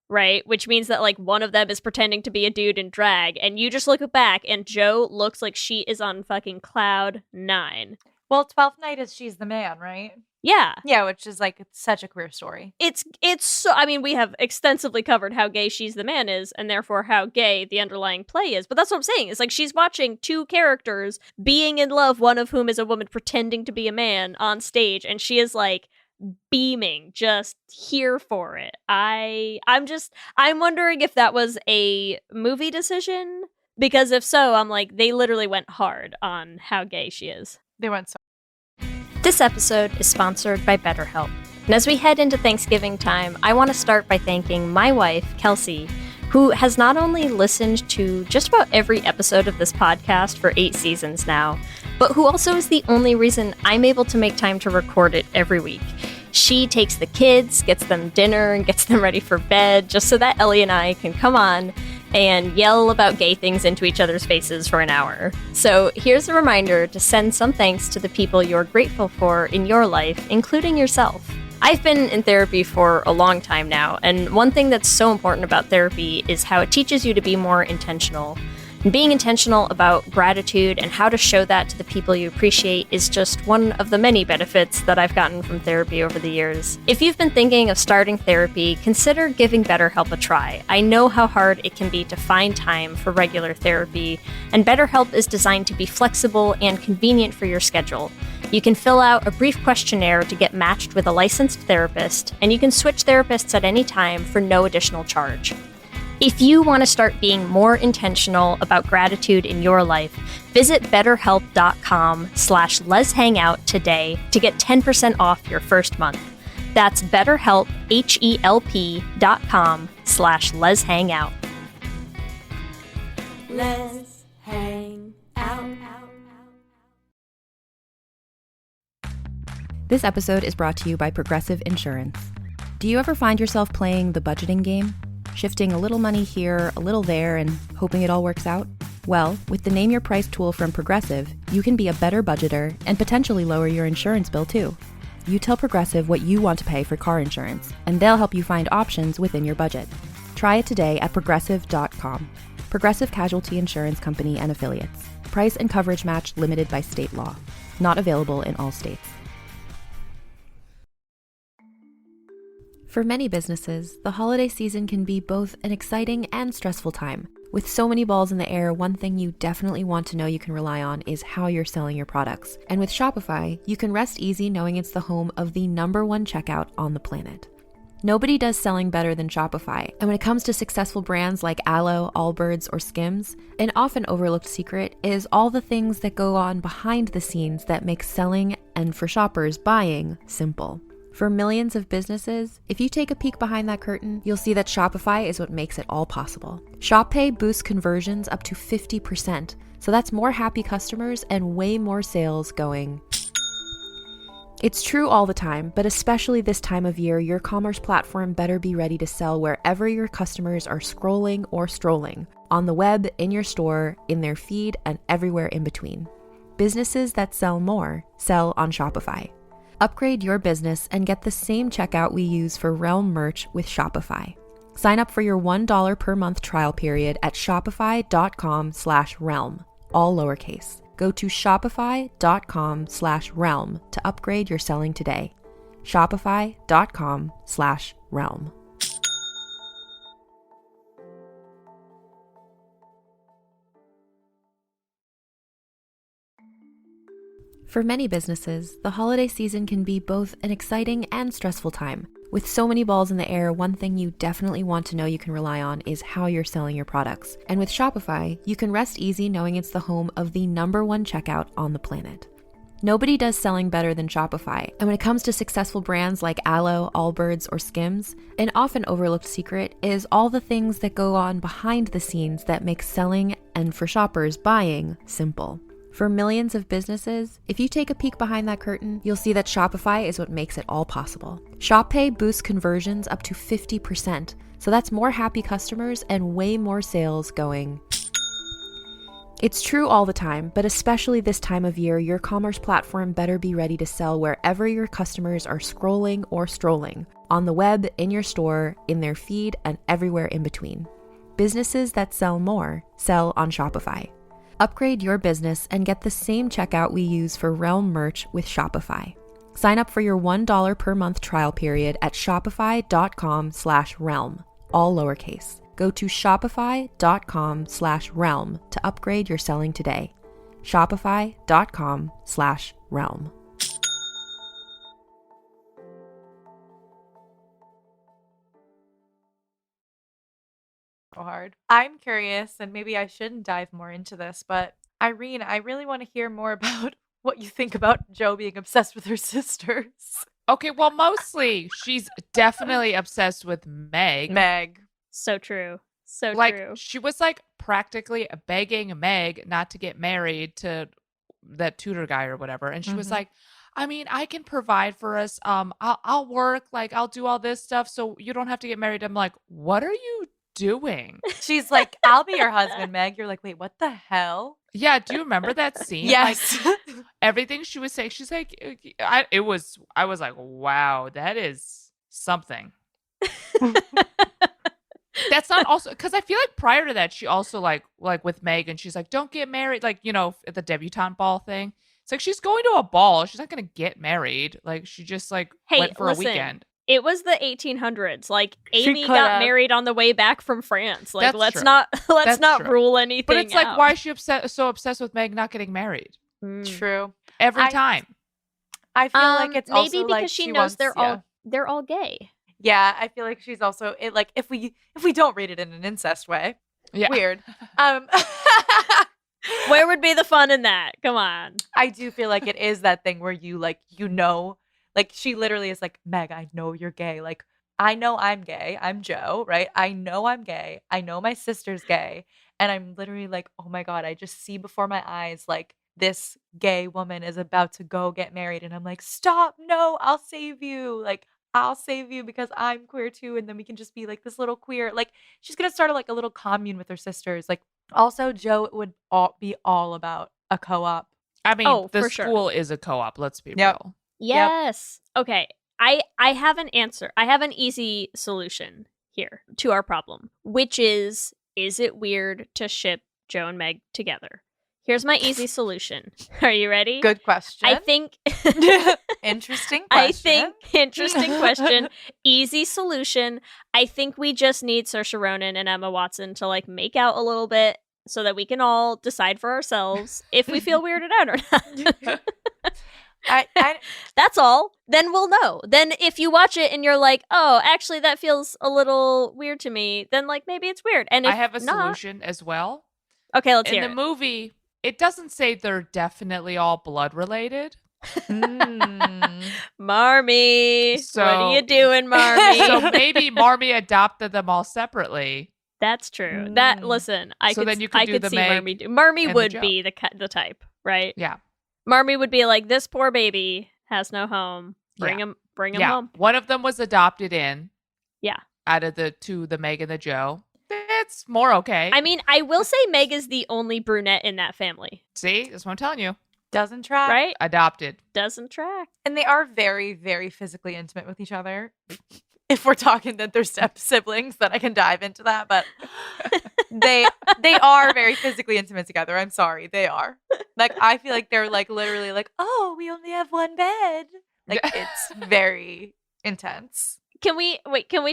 right? Which means that like one of them is pretending to be a dude in drag, and you just look back and Joe looks like she is on fucking cloud 9. Well, 12th Night is she's the man, right? Yeah. Yeah, which is like, it's such a queer story. It's so, I mean, we have extensively covered how gay She's the Man is, and therefore how gay the underlying play is. But that's what I'm saying. It's like she's watching two characters being in love, one of whom is a woman pretending to be a man on stage, and she is like beaming, just here for it. I'm wondering if that was a movie decision, because if so, I'm like, they literally went hard on how gay she is. They went so. This episode is sponsored by BetterHelp. And as we head into Thanksgiving time, I want to start by thanking my wife, Kelsey, who has not only listened to just about every episode of this podcast for 8 seasons now, but who also is the only reason I'm able to make time to record it every week. She takes the kids, gets them dinner, and gets them ready for bed, just so that Ellie and I can come on and yell about gay things into each other's faces for an hour. So here's a reminder to send some thanks to the people you're grateful for in your life, including yourself. I've been in therapy for a long time now, and one thing that's so important about therapy is how it teaches you to be more intentional. And being intentional about gratitude and how to show that to the people you appreciate is just one of the many benefits that I've gotten from therapy over the years. If you've been thinking of starting therapy, consider giving BetterHelp a try. I know how hard it can be to find time for regular therapy, and BetterHelp is designed to be flexible and convenient for your schedule. You can fill out a brief questionnaire to get matched with a licensed therapist, and you can switch therapists at any time for no additional charge. If you want to start being more intentional about gratitude in your life, visit betterhelp.com/letshangout today to get 10% off your first month. That's betterhelp, HELP.com/letshangout. Let's hang out. This episode is brought to you by Progressive Insurance. Do you ever find yourself playing the budgeting game? Shifting a little money here, a little there, and hoping it all works out? Well, with the Name Your Price tool from Progressive, you can be a better budgeter and potentially lower your insurance bill too. You tell Progressive what you want to pay for car insurance, and they'll help you find options within your budget. Try it today at progressive.com. Progressive Casualty Insurance Company and Affiliates. Price and coverage match limited by state law. Not available in all states. For many businesses, the holiday season can be both an exciting and stressful time. With so many balls in the air, one thing you definitely want to know you can rely on is how you're selling your products. And with Shopify, you can rest easy knowing it's the home of the #1 checkout on the planet. Nobody does selling better than Shopify, and when it comes to successful brands like Aloe, Allbirds, or Skims, an often overlooked secret is all the things that go on behind the scenes that make selling, and for shoppers, buying, simple. For millions of businesses, if you take a peek behind that curtain, you'll see that Shopify is what makes it all possible. Shop Pay boosts conversions up to 50%, so that's more happy customers and way more sales going. It's true all the time, but especially this time of year, your commerce platform better be ready to sell wherever your customers are scrolling or strolling, on the web, in your store, in their feed, and everywhere in between. Businesses that sell more sell on Shopify. Upgrade your business and get the same checkout we use for Realm merch with Shopify. Sign up for your $1 per month trial period at shopify.com/realm, all lowercase. Go to shopify.com/realm to upgrade your selling today. Shopify.com/realm. For many businesses, the holiday season can be both an exciting and stressful time. With so many balls in the air, one thing you definitely want to know you can rely on is how you're selling your products. And with Shopify, you can rest easy knowing it's the home of the #1 checkout on the planet. Nobody does selling better than Shopify, and when it comes to successful brands like Aloe, Allbirds, or Skims, an often overlooked secret is all the things that go on behind the scenes that make selling, and for shoppers, buying, simple. For millions of businesses, if you take a peek behind that curtain, you'll see that Shopify is what makes it all possible. Shop Pay boosts conversions up to 50%, so that's more happy customers and way more sales going. It's true all the time, but especially this time of year, your commerce platform better be ready to sell wherever your customers are scrolling or strolling, on the web, in your store, in their feed, and everywhere in between. Businesses that sell more sell on Shopify. Upgrade your business and get the same checkout we use for Realm merch with Shopify. Sign up for your $1 per month trial period at shopify.com/realm, all lowercase. Go to shopify.com/realm to upgrade your selling today. Shopify.com/realm. Hard. I'm curious, and maybe I shouldn't dive more into this, but Irene, I really want to hear more about what you think about Jo being obsessed with her sisters. Okay, well, mostly she's definitely obsessed with Meg. Meg. So true. So like, true. She was like practically begging Meg not to get married to that tutor guy or whatever. And she was like, I mean, I can provide for us. I'll work, like I'll do all this stuff so you don't have to get married. I'm like, what are you doing? She's like, I'll be your husband, Meg. You're like, wait, what the hell? Yeah, do you remember that scene? Yes. Like, everything she was saying, she's like, I was like, wow, that is something. That's not also, because I feel like prior to that, she also like with Megan, she's like, don't get married, like, you know, at the debutante ball thing. It's like, she's going to a ball. She's not going to get married. Like, she just like went for a weekend. It was the 1800s. Like, Amy got married on the way back from France. Like, let's not rule anything But it's like, out. why is she so obsessed with Meg not getting married? True. Every time. I feel like it's maybe also because like she knows they're all gay. Yeah, I feel like she's also like if we don't read it in an incest way. Yeah. Weird. Where would be the fun in that? Come on. I do feel like it is that thing where you like, you know, like she literally is like, Meg, I know you're gay. Like, I know I'm gay. I'm Jo, right? I know I'm gay. I know my sister's gay. And I'm literally like, oh my God, I just see before my eyes like this gay woman is about to go get married. And I'm like, stop. No, I'll save you. Like, I'll save you because I'm queer too. And then we can just be like this little queer, like she's going to start like a little commune with her sisters. Like also Jo would be all about a co-op. I mean, the school is a co-op. Let's be real. Yes. Yep. Okay. I have an answer. I have an easy solution here to our problem, which is it weird to ship Jo and Meg together? Here's my easy solution. Are you ready? Good question. I think Interesting question. I think interesting question. Easy solution. I think we just need Saoirse Ronan and Emma Watson to like make out a little bit so that we can all decide for ourselves if we feel weirded out or not. That's all. Then we'll know. Then if you watch it and you're like, oh, actually that feels a little weird to me, then like maybe it's weird. And if I have a not, solution as well. Okay, let's hear In it. the movie, it doesn't say they're definitely all blood related. Marmy, So- what are you doing, Marmy? So maybe Marmy adopted them all separately. That's true. That listen, I So could then you could I do could the see Meg Marmy do. Marmy and the would Joe. be the type, right? Yeah. Marmy would be like, this poor baby has no home. Bring Yeah. him Yeah. home. One of them was adopted in. Yeah. Out of the two, the Meg and the Joe. It's more okay. I mean, I will say Meg is the only brunette in that family. See? That's what I'm telling you. Doesn't track. Right? Adopted. Doesn't track. And they are very, very physically intimate with each other. If we're talking that they're step siblings, then I can dive into that. But they are very physically intimate together. I'm sorry, they are. Like I feel like they're like literally like, oh, we only have one bed. Like it's very intense. Can we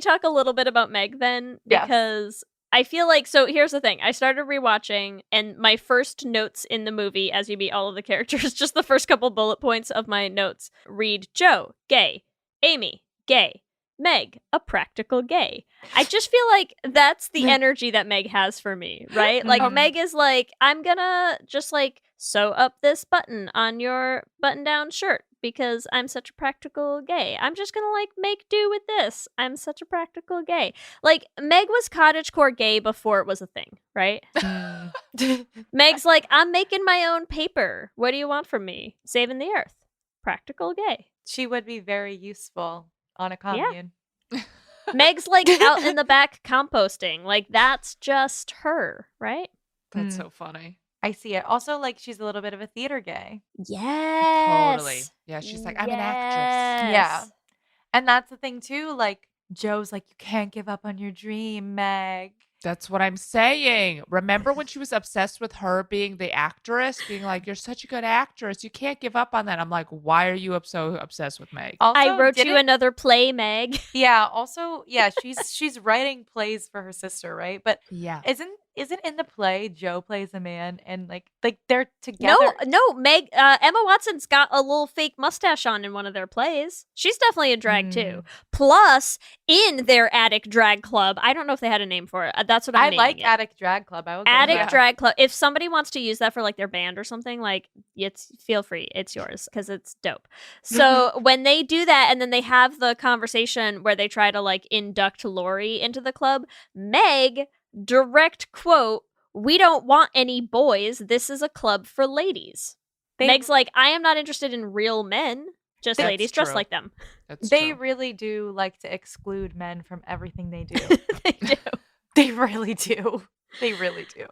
talk a little bit about Meg then? Yes. Because I feel like, so here's the thing. I started rewatching, and my first notes in the movie, as you meet all of the characters, just the first couple bullet points of my notes read Joe, gay. Amy, gay. Meg, a practical gay. I just feel like that's the energy that Meg has for me, right? Like Meg is like, I'm gonna just like sew up this button on your button-down shirt because I'm such a practical gay. I'm just gonna like make do with this. I'm such a practical gay. Like Meg was cottagecore gay before it was a thing, right? Meg's like, I'm making my own paper. What do you want from me? Saving the earth. Practical gay. She would be very useful on a commune. Meg's like out in the back composting. Like that's just her, right? That's so funny. I see it. Also, like she's a little bit of a theater gay. Yes. Totally. Yeah, she's like, I'm an actress. Yeah. And that's the thing too. Like Joe's like, you can't give up on your dream, Meg. That's what I'm saying. Remember when she was obsessed with her being the actress, being like, you're such a good actress. You can't give up on that. I'm like, why are you so obsessed with Meg? Also, I wrote you another play, Meg. Yeah. Also, yeah, she's writing plays for her sister, right? But Yeah. isn't in the play Joe plays a man and like they're together? No, Meg. Emma Watson's got a little fake mustache on in one of their plays. She's definitely a drag too. Plus, in their attic drag club, I don't know if they had a name for it. That's what I'm naming like it. Attic Drag Club. I was Attic Drag Club. If somebody wants to use that for like their band or something, like feel free. It's yours because it's dope. So when they do that and then they have the conversation where they try to like induct Lori into the club, Meg, direct quote, "We don't want any boys. This is a club for ladies." Meg's like, I am not interested in real men. Just That's ladies dressed true. like them. They true. really do like to exclude men from everything they do. They do. They really do. They really do.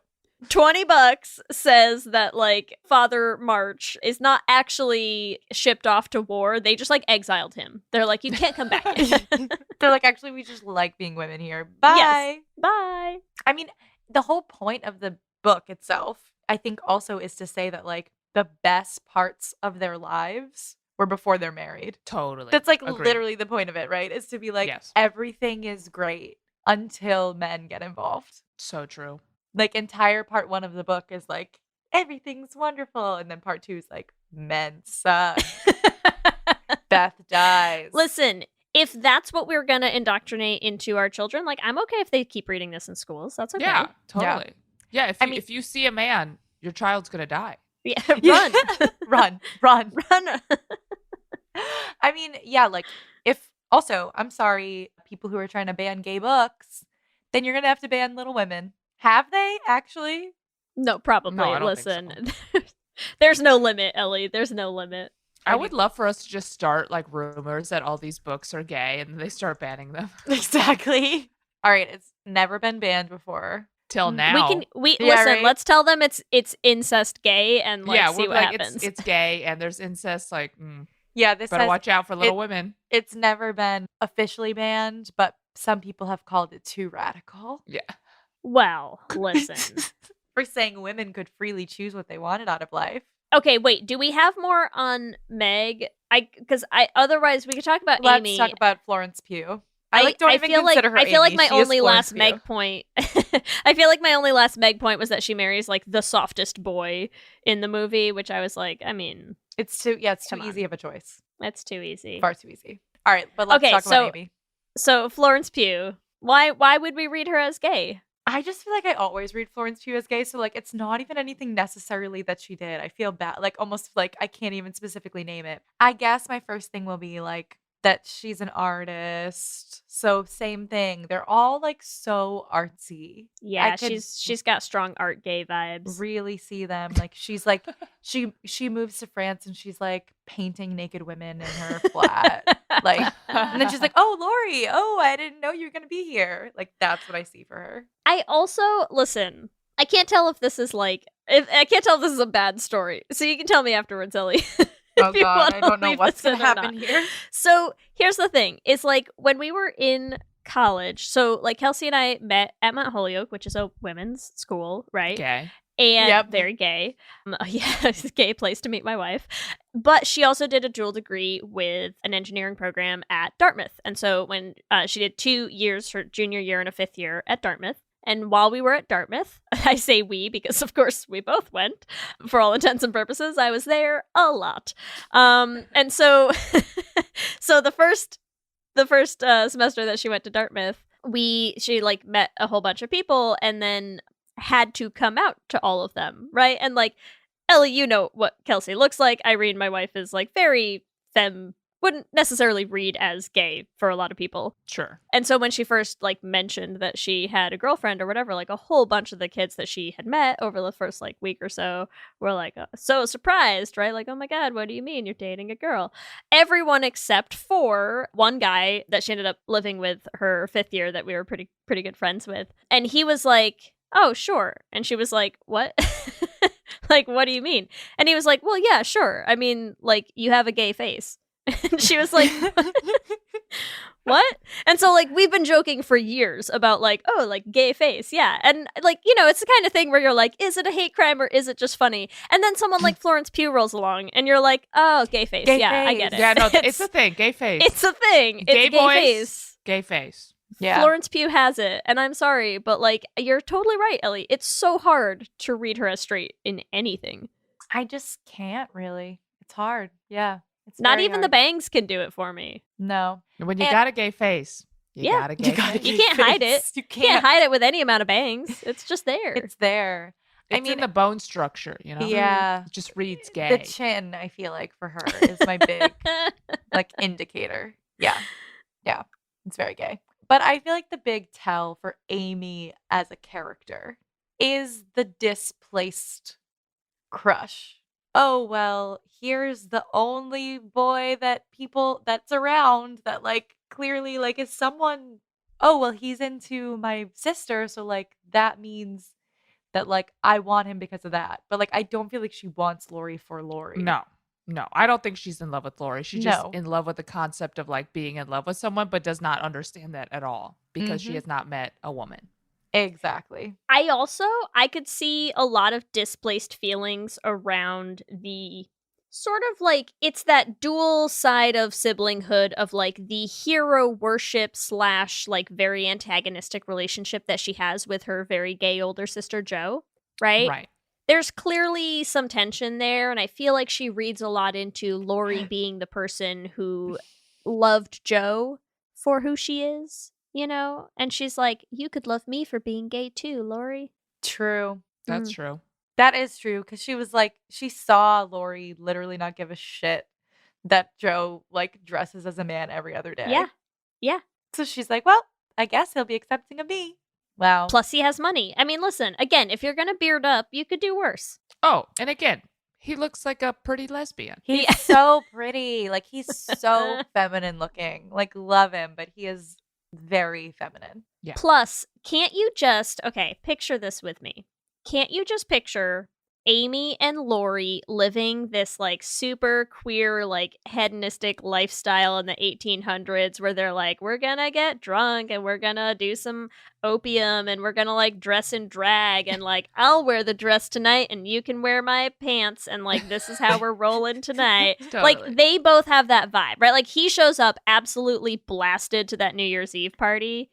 $20 says that like Father March is not actually shipped off to war. They just like exiled him. They're like, you can't come back. They're like, actually, we just like being women here. Bye. Yes. Bye. I mean, the whole point of the book itself, I think also is to say that like the best parts of their lives were before they're married. Totally. That's like Agreed. literally the point of it, right? Is to be like, Yes. everything is great until men get involved. So true. Like entire part 1 of the book is like, everything's wonderful. And then part 2 is like, men suck. Beth dies. Listen, if that's what we're going to indoctrinate into our children, like I'm okay if they keep reading this in schools. That's okay. Yeah, totally. Yeah, I mean- if you see a man, your child's going to die. Yeah. Run. Run. Run. I mean, yeah, like if also, I'm sorry, people who are trying to ban gay books, then you're gonna have to ban Little Women. Have they actually? No, probably. No, I don't Listen, think there's no limit, Ellie. There's no limit. I would love for us to just start like rumors that all these books are gay and they start banning them. Exactly. All right, it's never been banned before. Till now. We Yeah, listen, right? let's tell them it's incest gay and like yeah, see we're what like happens. it's gay and there's incest. Like, Yeah, this better has, watch out for Little Women. it's never been officially banned, but some people have called it too radical. Yeah. Well, listen. for saying women could freely choose what they wanted out of life. Okay, wait. Do we have more on Meg? Otherwise we could talk about Let's Amy. talk about Florence Pugh. I don't even feel consider her I feel like Amy. my She is only Florence last Pugh. Meg point. I feel like my only last Meg point was that she marries like the softest boy in the movie, which I was like, I mean, It's too Come easy of a choice. that's too easy. Far too easy. All right, but let's talk about Amy. So Florence Pugh, why would we read her as gay? I just feel like I always read Florence Pugh as gay, so like it's not even anything necessarily that she did. I feel bad, like almost like I can't even specifically name it. I guess my first thing will be like that she's an artist. So same thing. They're all like so artsy. Yeah, I could she's got strong art gay vibes. really see them. Like she's like she moves to France and she's like painting naked women in her flat. Like and then she's like, "Oh, Lori, oh, I didn't know you were going to be here." Like that's what I see for her. I also listen. I can't tell if this is like I can't tell if this is a bad story. So you can tell me afterwards, Ellie. Oh you god, I wanna don't know leave what's this going to in or happen not. here. So here's the thing. It's like when we were in college, so like Kelsey and I met at Mount Holyoke, which is a women's school, right? Gay. And Yep. very gay. Yeah, it's a gay place to meet my wife. But she also did a dual degree with an engineering program at Dartmouth. And so when she did 2 years, her junior year and a 5th year at Dartmouth. And while we were at Dartmouth, I say we because, of course, we both went. For all intents and purposes, I was there a lot. And so, so the first semester that she went to Dartmouth, she like met a whole bunch of people and then had to come out to all of them, right? And like, Ellie, you know what Kelsey looks like. Irene, my wife, is like very femme. Wouldn't necessarily read as gay for a lot of people. Sure. And so when she first like mentioned that she had a girlfriend or whatever, like a whole bunch of the kids that she had met over the first like week or so were like so surprised, right? Like, oh my God, what do you mean you're dating a girl? Everyone except for one guy that she ended up living with her 5th year that we were pretty good friends with. And he was like, oh, sure. And she was like, what? Like, what do you mean? And he was like, well, yeah, sure. I mean, like, you have a gay face. And she was like, what? And so like we've been joking for years about like, oh, like gay face. Yeah. And like, you know, it's the kind of thing where you're like, is it a hate crime or is it just funny? And then someone like Florence Pugh rolls along and you're like, oh, gay face. Gay yeah, I face. get it. Yeah, no, it's a thing. Gay face. It's a thing. Gay It's gay boys. face. Gay face. Yeah. Florence Pugh has it. And I'm sorry, but like, you're totally right, Ellie. It's so hard to read her as straight in anything. I just can't really. It's hard. Yeah. It's Not very even the hard. bangs can do it for me. No. And when you And- got a gay face, you Yeah. got a gay face. You can't hide it. You You can't hide it with any amount of bangs. It's just there. It's there. It's I mean, in the bone structure, you know? yeah. It just reads gay. The chin, I feel like, for her is my big like indicator. Yeah. Yeah. It's very gay. But I feel like the big tell for Amy as a character is the displaced crush. Oh, well, here's the only boy that's around that like clearly like is someone. Oh, well, he's into my sister, so like that means that like I want him because of that. But like I don't feel like she wants Lori for Lori. No, I don't think she's in love with Lori. She's just No. in love with the concept of like being in love with someone, but does not understand that at all because she Mhm. has not met a woman. Exactly. I could see a lot of displaced feelings around the sort of like it's that dual side of siblinghood of like the hero worship / like very antagonistic relationship that she has with her very gay older sister Jo, right? Right. There's clearly some tension there, and I feel like she reads a lot into Lori being the person who loved Jo for who she is, you know? And she's like, you could love me for being gay too, Lori. True. That's true. That is true because she was like she saw Lori literally not give a shit that Joe like dresses as a man every other day. Yeah. Yeah. So she's like, well, I guess he'll be accepting of me. Wow. Plus, he has money. I mean, listen, again, if you're going to beard up, you could do worse. Oh, and again, he looks like a pretty lesbian. He's Yeah. so pretty. Like he's so feminine looking. Like love him, but he is very feminine. Yeah. Plus, can't you just, okay, picture this with me. Can't you just picture Amy and Lori living this like super queer, like hedonistic lifestyle in the 1800s where they're like, we're gonna get drunk and we're gonna do some opium and we're gonna like dress in drag and like I'll wear the dress tonight and you can wear my pants and like this is how we're rolling tonight. Totally. Like they both have that vibe, right? Like he shows up absolutely blasted to that New Year's Eve party.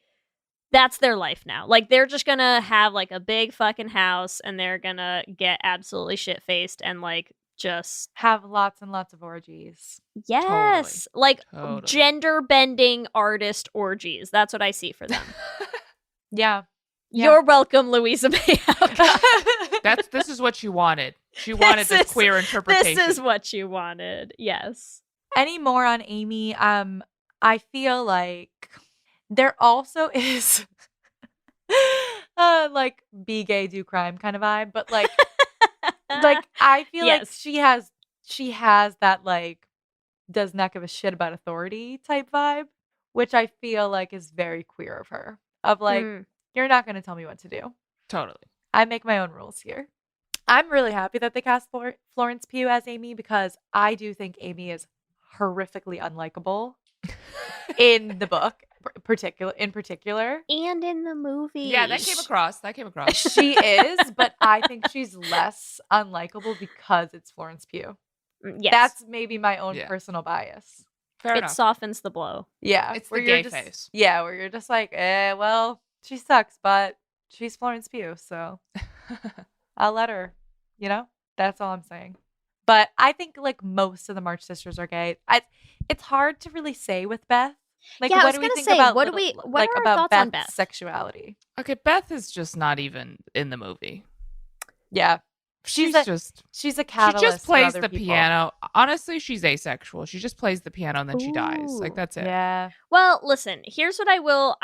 That's their life now. Like, they're just gonna have, like, a big fucking house, and they're gonna get absolutely shit-faced and, like, just... have lots and lots of orgies. Yes! Totally. Like, Totally. gender-bending artist orgies. That's what I see for them. Yeah. You're welcome, Louisa May Alcott. This is what you wanted. She wanted this queer interpretation. This is what you wanted. Yes. Any more on Amy? I feel like... there also is like be gay, do crime kind of vibe, but like I feel like she has that like does not give a shit about authority type vibe, which I feel like is very queer of her. Of like, you're not gonna tell me what to do. Totally. I make my own rules here. I'm really happy that they cast Florence Pugh as Amy because I do think Amy is horrifically unlikable in the book. In particular, and in the movie. Yeah, that came across. She is, but I think she's less unlikable because it's Florence Pugh. Yes. That's maybe my own personal bias. Fair it enough. softens the blow. Yeah. It's the gay face. Yeah, where you're just like, well, she sucks, but she's Florence Pugh, so I'll let her, you know? That's all I'm saying. But I think like most of the March sisters are gay. It's hard to really say with Beth. Like, yeah, what do we think about what are our thoughts on Beth's sexuality? Okay, Beth is just not even in the movie. Yeah. She's a catalyst. She just plays for the other people. piano. Honestly, she's asexual. She just plays the piano and then she dies. Like, that's it. Yeah. Well, listen, here's what I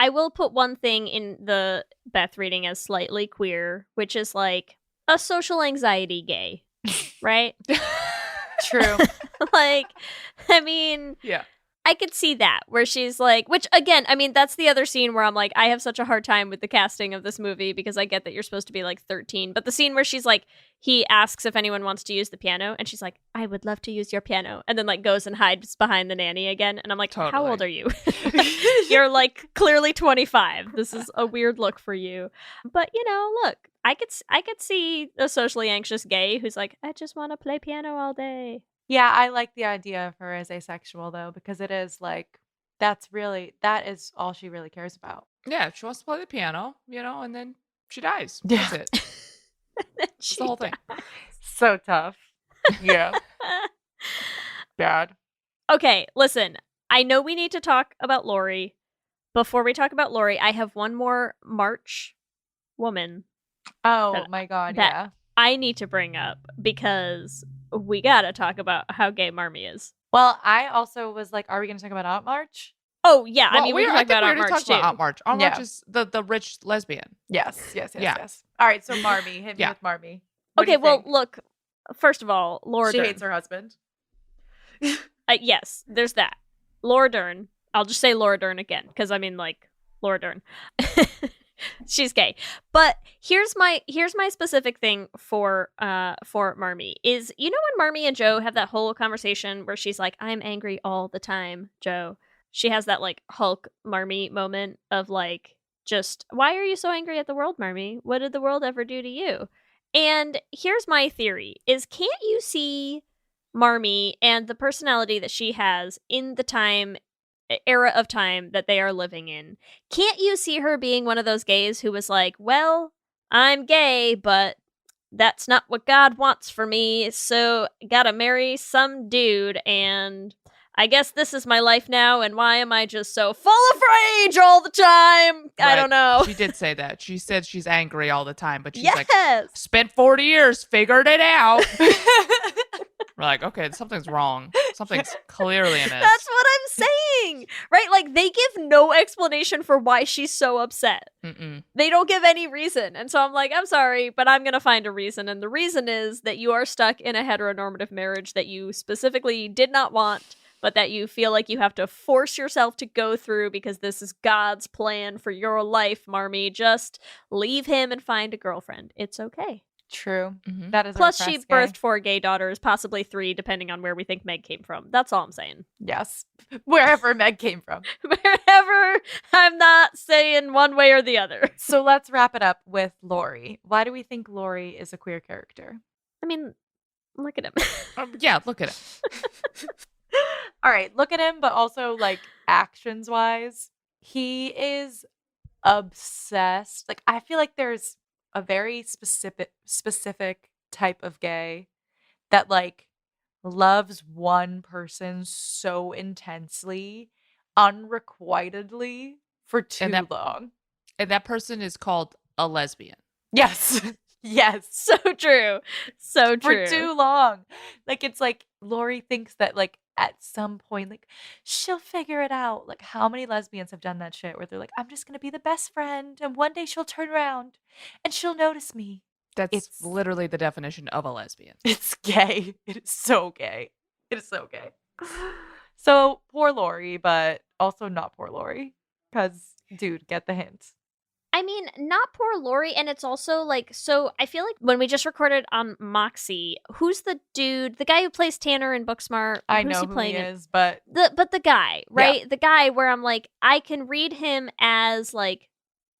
will put one thing in the Beth reading as slightly queer, which is like a social anxiety gay, right? True. Like, I mean, yeah. I could see that where she's like, which again, I mean, that's the other scene where I'm like, I have such a hard time with the casting of this movie because I get that you're supposed to be like 13. But the scene where she's like, he asks if anyone wants to use the piano and she's like, I would love to use your piano. And then like goes and hides behind the nanny again. And I'm like, totally. How old are you? You're like clearly 25. This is a weird look for you. But you know, look, I could see a socially anxious gay who's like, I just want to play piano all day. Yeah, I like the idea of her as asexual though, because it is like that is all she really cares about. Yeah, she wants to play the piano, you know, and then she dies. That's it. That's the whole thing. So tough. Yeah. Bad. Okay, listen. I know we need to talk about Lori. Before we talk about Lori, I have one more March woman. Oh my god, yeah. I need to bring up because we gotta talk about how gay Marmee is. Well, I also was like, are we gonna talk about Aunt March? Oh yeah, well, I mean we can talk about Aunt March too. Aunt March. Aunt March is the rich lesbian. Yes. All right, so Marmee, hit me with Marmee. Okay, well, look. First of all, Laura she Dern. hates her husband. Yes, there's that. Laura Dern. I'll just say Laura Dern again because I mean, like, Laura Dern. She's gay. But here's my specific thing for Marmee is, you know, when Marmee and Joe have that whole conversation where she's like, I'm angry all the time, Joe. She has that like Hulk Marmee moment of like, just, why are you so angry at the world, Marmee? What did the world ever do to you? And here's my theory is, can't you see Marmee and the personality that she has in the era of time that they are living in? Can't you see her being one of those gays who was like, well, I'm gay, but that's not what God wants for me, so gotta marry some dude, and I guess this is my life now, and why am I just so full of rage all the time? Right. I don't know. She did say that. She said she's angry all the time, but she's yes! like, spent 40 years, figured it out. We're like, okay, something's wrong. Something's clearly amiss. That's what I'm saying, right? Like, they give no explanation for why she's so upset. Mm-mm. They don't give any reason. And so I'm like, I'm sorry, but I'm going to find a reason. And the reason is that you are stuck in a heteronormative marriage that you specifically did not want, but that you feel like you have to force yourself to go through because this is God's plan for your life, Marmee. Just leave him and find a girlfriend. It's okay. True. Mhm. That is Plus, a she repressed gay. birthed 4 gay daughters, possibly 3, depending on where we think Meg came from. That's all I'm saying. Yes. Wherever Meg came from. Wherever, I'm not saying one way or the other. So let's wrap it up with Lori. Why do we think Lori is a queer character? I mean, look at him. Yeah, look at it. All right, look at him, but also like actions wise, he is obsessed. Like I feel like there's a very specific type of gay that like loves one person so intensely, unrequitedly for too long. And that person is called a lesbian. Yes. Yes. So true. So true. For too long. Like it's like Lori thinks that like at some point like she'll figure it out. Like how many lesbians have done that shit where they're like, I'm just gonna be the best friend and one day she'll turn around and she'll notice me. It's literally the definition of a lesbian. It's gay. It is so gay. It is so gay. So poor Lori, but also not poor Lori. Because dude, get the hint. I mean, not poor Lori, and it's also like, so I feel like when we just recorded on Moxie, who's the dude, the guy who plays Tanner in Booksmart? I who's know he who playing he in? is, but the guy, right? Yeah. The guy where I'm like, I can read him as like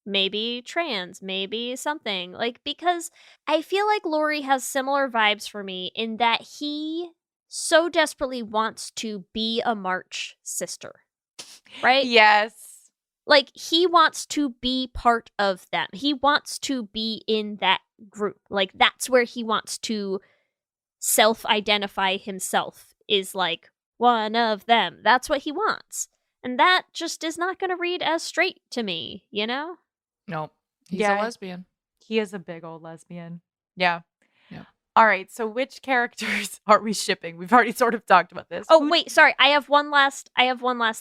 maybe trans, maybe something, like, because I feel like Lori has similar vibes for me in that he so desperately wants to be a March sister, right? yes. Like, he wants to be part of them. He wants to be in that group. Like, that's where he wants to self-identify himself, is like one of them. That's what he wants. And that just is not going to read as straight to me, you know? No, he's Yeah. a lesbian. He is a big old lesbian. Yeah. Yeah. All right. So which characters are we shipping? We've already sort of talked about this. Oh, wait, sorry. I have one last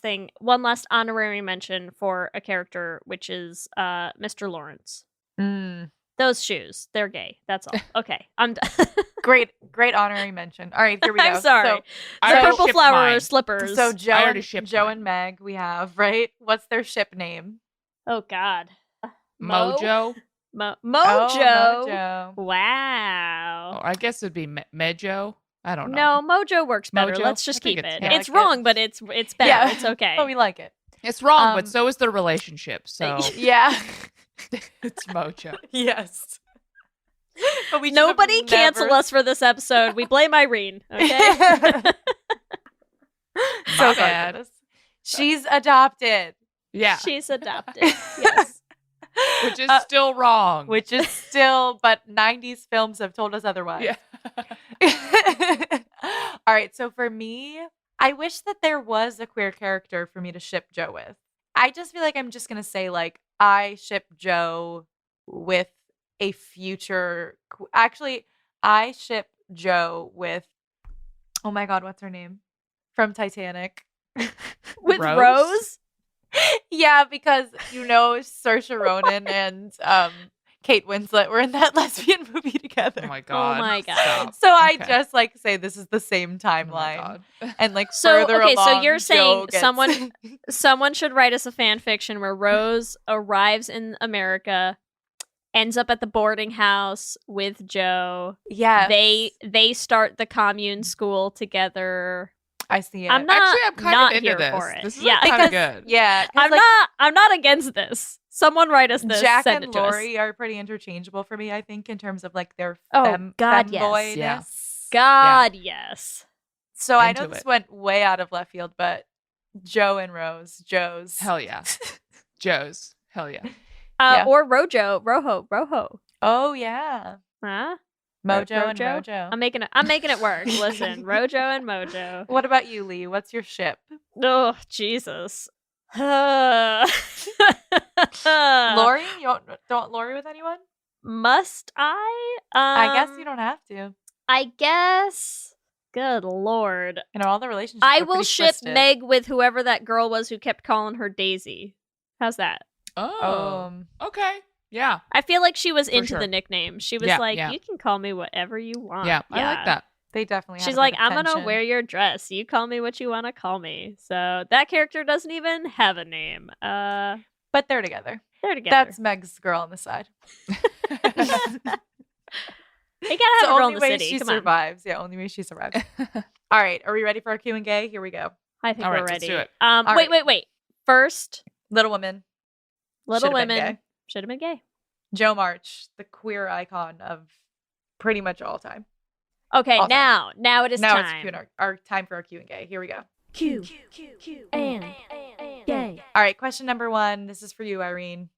thing. One last honorary mention for a character, which is Mr. Lawrence. Mm. Those shoes, they're gay. That's all. Okay, I'm done. Great honorary mention. All right, here we go. I'm sorry. So, The I already purple shipped flower mine. slippers. so Joe, I already and, shipped Joe mine. and Meg, we have, right? What's their ship name? Oh God. Mojo. Mojo. Oh, Mojo. Wow. Or I guess it'd be Mejo. I don't know. No, Mojo works better. Mojo? Let's just I think keep it's- it. yeah, I It's like it. wrong, but it's better. Yeah. It's okay. But we like it. It's wrong, but Um, so is their relationship. So Yeah. it's Mojo. Yes. But we should have Nobody cancel never- us for this episode. We blame Irene. Okay. So My sorry bad. for this. She's adopted. Yeah, She's adopted. Yes. which is Uh, still wrong. Which is still, but 90s films have told us otherwise. yeah. All right, so for me, I wish that there was a queer character for me to ship Joe with. I just feel like I'm just going to say, like, I ship Joe with a future. Actually, I ship Joe with, oh my God, what's her name? From Titanic. With Rose? Rose? Yeah, because, Saoirse Ronan and Kate Winslet were in that lesbian movie together. Oh my god. my God. Stop. So I Okay. just like say this is the same Oh my timeline, God. and like So, further okay, so along, you're saying Joe gets- someone should write us a fan fiction where Rose arrives in America, ends up at the boarding house with Joe. yeah, They start the commune school together. I see it. I'm not Actually, I'm kind not of into here this. for it. This is Yeah. kind because of good. yeah, 'cause, I'm not against this. Someone write us this. Jack send and it to us. Lori are pretty interchangeable for me. I think in terms of like their Oh, God, yes. femboyness. Yeah. God, yes. So I know Into this it. went way out of left field, but Joe and Rose, Joe's. Hell yeah. Joe's. Hell yeah. Yeah. Or Rojo. Oh yeah, Huh? Mojo and Rojo? Mojo. I'm making it work. Listen, Rojo and Mojo. What about you, Lee? What's your ship? Oh, Jesus. Lori? You don't want Lori with anyone? Must I? I guess you don't have to. I guess. Good Lord. All the relationships. I are will pretty ship twisted. Meg with whoever that girl was who kept calling her Daisy. How's that? Oh. Okay. Yeah. I feel like she was For into sure. the nickname. She was Yeah, like, yeah. you can call me whatever you want. Yeah. I like that. They definitely. Had She's a bit like, of I'm going to tension. wear your dress. You call me what you want to call me. So that character doesn't even have a name. But they're together. They're together. That's Meg's girl on the side. You gotta have a girl in the way city. she Come on. survives. Yeah, only way she survives. All right, are we ready for our Q&A? Here we go. I think All we're right, ready. let's do it. Wait. First, Little Women. Little Should've been Women gay. should have been gay. Joe March, the queer icon of pretty much all time. Okay, All time. now it is Now time. it's our time for our Q&A. Here we go. Q and gay. All right, question number 1. This is for you, Irene.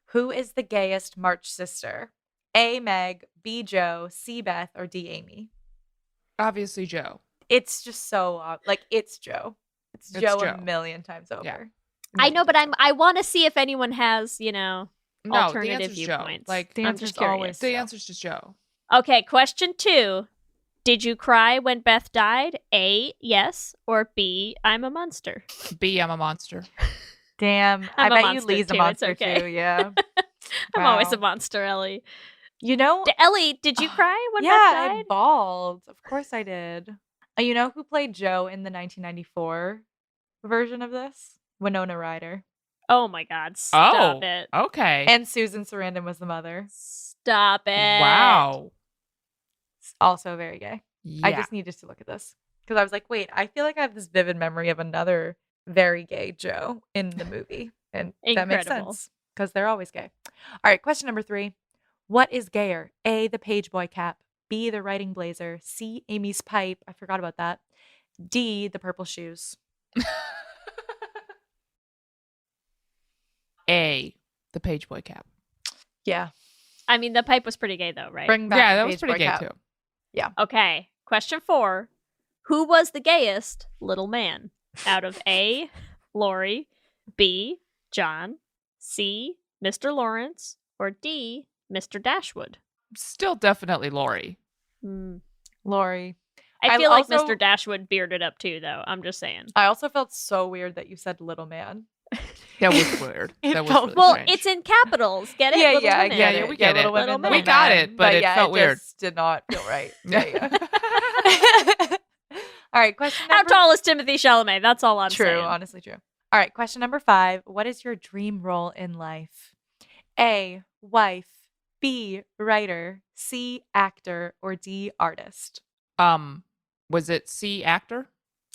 Who is the gayest March sister? A. Meg, B. Joe, C. Beth, or D. Amy? Obviously, Joe. It's just so it's Joe. It's Joe Joe. a million times over. Yeah. I know, but I want to see if anyone has, No, the alternative answer's Joe. viewpoints. Like, The I'm answer's just curious. always the Joe. answer's just Joe. Okay, question 2. Did you cry when Beth died? A, yes, or B, I'm a monster. B, I'm a monster. Damn. I I'm a bet you monster, Lee's a too. monster It's okay. too. Yeah. I'm always a Wow. monster, Ellie. You know, Ellie, did you cry when yeah, Beth I died? bawled. Of course I did. You know who played Joe in the 1994 version of this? Winona Ryder. Oh my god, stop Oh, it. okay. And Susan Sarandon was the mother. Stop it. Wow. Also very gay. Yeah. I just needed to look at this because I was like, wait, I feel like I have this vivid memory of another very gay Joe in the movie. And that makes Incredible. sense because they're always gay. All right, question number 3. What is gayer? A, the page boy cap. B, the riding blazer. C, Amy's pipe. I forgot about that. D, the purple shoes. A, the page boy cap. Yeah. I mean, the pipe was pretty gay though, right? Bring back Yeah, the that was page pretty boy gay cap. too. Okay, question 4. Who was the gayest little man? Out of A, Lori, B, John, C, Mr. Lawrence, or D, Mr. Dashwood? Still definitely Lori. Lori. I I feel like also- Mr. Dashwood bearded up too, though. I'm just saying. I also felt so weird that you said little man. That was weird. It That was felt- really Well, strange. it's in capitals. Get it? Yeah, Little yeah, I women. get Yeah, it. we get Little it. women, Little little We got men. it, but it yeah, felt weird. Just did not feel right. Yeah. All right, question How number tall is Timothy Chalamet? That's all I'm True, saying. honestly true. All right, question number 5. What is your dream role in life? A, wife, B, writer, C, actor, or D, artist? Was it C, actor?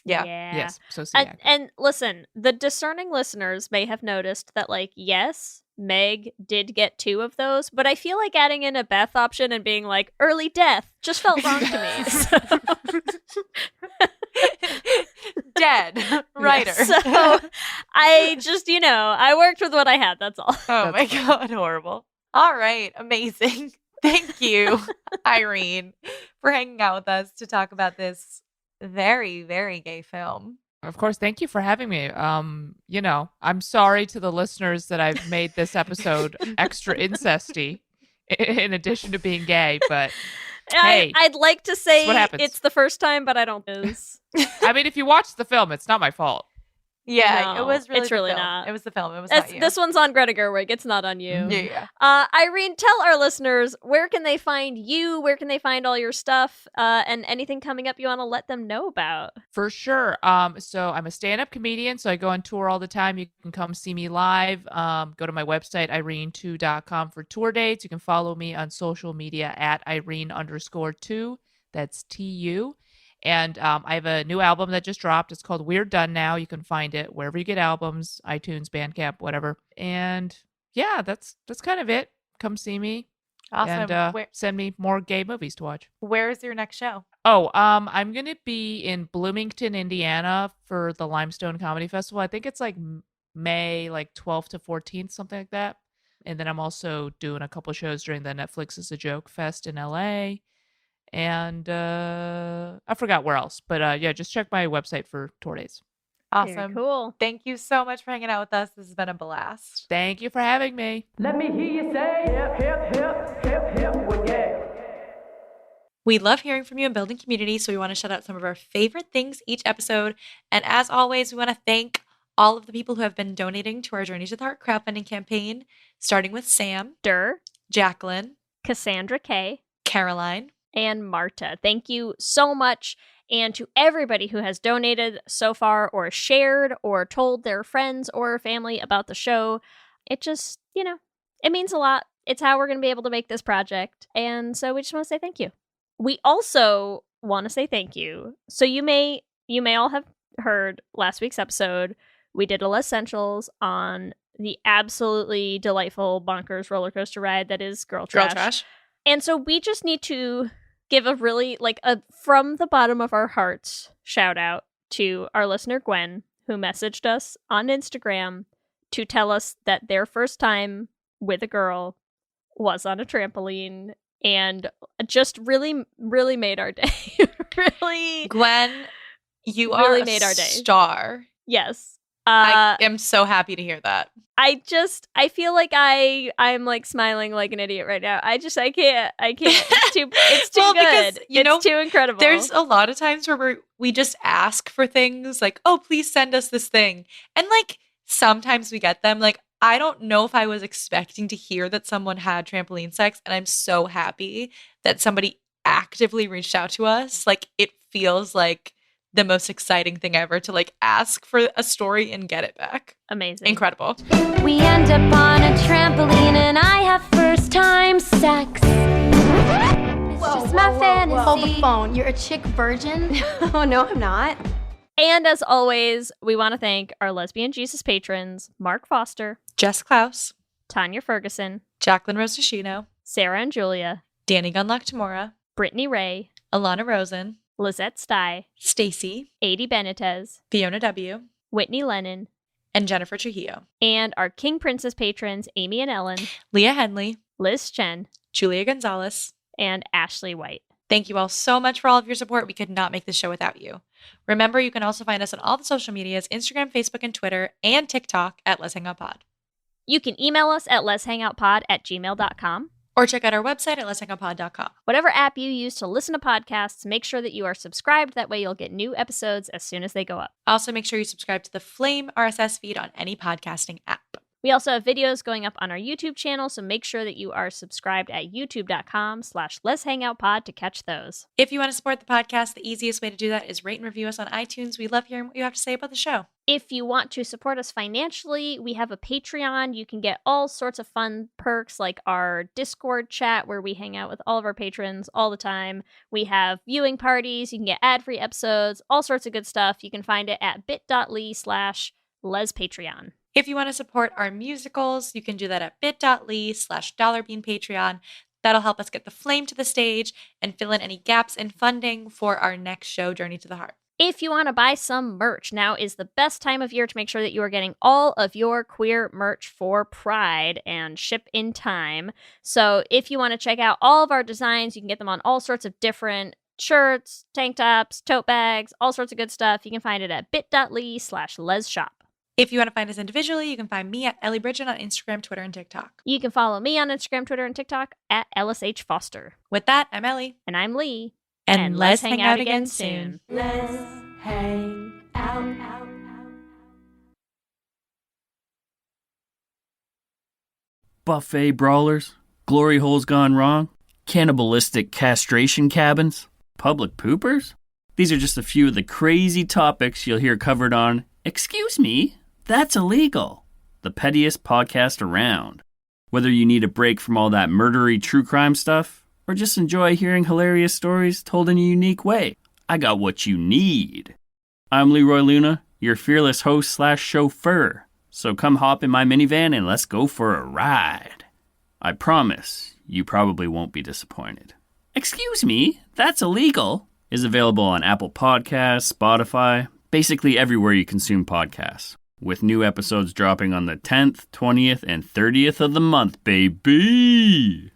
Yeah. Yes. So C, And, actor. and listen, the discerning listeners may have noticed that, like, yes, Meg did get 2 of those, but I feel like adding in a Beth option and being like, early death just felt wrong to me. Dead, writer. So I just, I worked with what I had. That's all. Oh my God, horrible. All right, amazing. Thank you, Irene, for hanging out with us to talk about this very, very gay film. Of course, thank you for having me. I'm sorry to the listeners that I've made this episode extra incesty in addition to being gay, but hey, I'd like to say what happens. it's the first time, but I don't think I mean, if you watch the film, it's not my fault. Yeah, No, it was really it's the really film. not. It was the film. It was not you. This one's on Greta Gerwig. It's not on you. Yeah, yeah. Irene, tell our listeners, where can they find you? Where can they find all your stuff? And anything coming up you want to let them know about? For sure. So I'm a stand-up comedian, so I go on tour all the time. You can come see me live. Go to my website, irenetu.com for tour dates. You can follow me on social media at Irene_2. That's TU. And I have a new album that just dropped. It's called We're Done Now. You can find it wherever you get albums, iTunes, Bandcamp, whatever. And yeah, that's kind of it. Come see me. Awesome. And send me more gay movies to watch. Where's your next show? Oh, I'm going to be in Bloomington, Indiana for the Limestone Comedy Festival. I think it's like May 12th to 14th, something like that. And then I'm also doing a couple shows during the Netflix is a Joke Fest in LA. And I forgot where else. But yeah, just check my website for tour dates. Awesome. Very cool. Thank you so much for hanging out with us. This has been a blast. Thank you for having me. Let me hear you say hip, hip, hip, hip, hip, well, yeah. We love hearing from you and building community, so we want to shout out some of our favorite things each episode. And as always, we want to thank all of the people who have been donating to our Journey to the Heart crowdfunding campaign, starting with Sam, Durr, Jacqueline, Cassandra K, Caroline, and Marta. Thank you so much. And to everybody who has donated so far or shared or told their friends or family about the show, it just, it means a lot. It's how we're going to be able to make this project. And so we just want to say thank you. We also want to say thank you. So you may all have heard last week's episode. We did a Les Essentials on the absolutely delightful bonkers roller coaster ride that is Girl Trash. And so we just need to give a really, a from the bottom of our hearts shout out to our listener Gwen, who messaged us on Instagram to tell us that their first time with a girl was on a trampoline and just really, really made our day. Really, Gwen, you really are made our day. Star. Yes. I am so happy to hear that. I feel like I'm like smiling like an idiot right now. I can't. It's too Well, good. because, It's too incredible. There's a lot of times where we just ask for things like, oh, please send us this thing. And like sometimes we get them. Like, I don't know if I was expecting to hear that someone had trampoline sex. And I'm so happy that somebody actively reached out to us. Like, it feels like the most exciting thing ever to like ask for a story and get it back. Amazing. Incredible. We end up on a trampoline and I have first time sex. It's just my fantasy. Hold the phone. You're a chick virgin? Oh, no, I'm not. And as always, we want to thank our Lesbian Jesus patrons, Mark Foster, Jess Klaus, Tanya Ferguson, Jacqueline Rosashino, Sarah and Julia, Danny Gunlock Tamora, Brittany Ray, Alana Rosen, Lizette Stye, Stacy, Adi Benitez, Fiona W., Whitney Lennon, and Jennifer Trujillo. And our King Princess patrons, Amy and Ellen, Leah Henley, Liz Chen, Julia Gonzalez, and Ashley White. Thank you all so much for all of your support. We could not make this show without you. Remember, you can also find us on all the social medias, Instagram, Facebook, and Twitter, and TikTok at Let's Hang Out Pod. You can email us at letshangoutpod@gmail.com. Or check out our website at letshangoutpod.com. Whatever app you use to listen to podcasts, make sure that you are subscribed. That way you'll get new episodes as soon as they go up. Also, make sure you subscribe to the Flame RSS feed on any podcasting app. We also have videos going up on our YouTube channel, so make sure that you are subscribed at youtube.com/letshangoutpod to catch those. If you want to support the podcast, the easiest way to do that is rate and review us on iTunes. We love hearing what you have to say about the show. If you want to support us financially, we have a Patreon. You can get all sorts of fun perks like our Discord chat where we hang out with all of our patrons all the time. We have viewing parties. You can get ad-free episodes, all sorts of good stuff. You can find it at bit.ly/lespatreon. If you want to support our musicals, you can do that at bit.ly/$beanpatreon. That'll help us get the Flame to the stage and fill in any gaps in funding for our next show, Journey to the Heart. If you want to buy some merch, now is the best time of year to make sure that you are getting all of your queer merch for Pride and ship in time. So if you want to check out all of our designs, you can get them on all sorts of different shirts, tank tops, tote bags, all sorts of good stuff. You can find it at bit.ly/lesshop. If you want to find us individually, you can find me at Ellie Bridget on Instagram, Twitter, and TikTok. You can follow me on Instagram, Twitter, and TikTok at LSH Foster. With that, I'm Ellie. And I'm Lee. And let's hang out again soon. Let's hang out. Buffet brawlers, glory holes gone wrong, cannibalistic castration cabins, public poopers? These are just a few of the crazy topics you'll hear covered on Excuse Me, That's Illegal, the pettiest podcast around. Whether you need a break from all that murdery true crime stuff, or just enjoy hearing hilarious stories told in a unique way, I got what you need. I'm Leroy Luna, your fearless host/chauffeur. So come hop in my minivan and let's go for a ride. I promise you probably won't be disappointed. Excuse Me, That's Illegal is available on Apple Podcasts, Spotify, basically everywhere you consume podcasts, with new episodes dropping on the 10th, 20th, and 30th of the month, baby!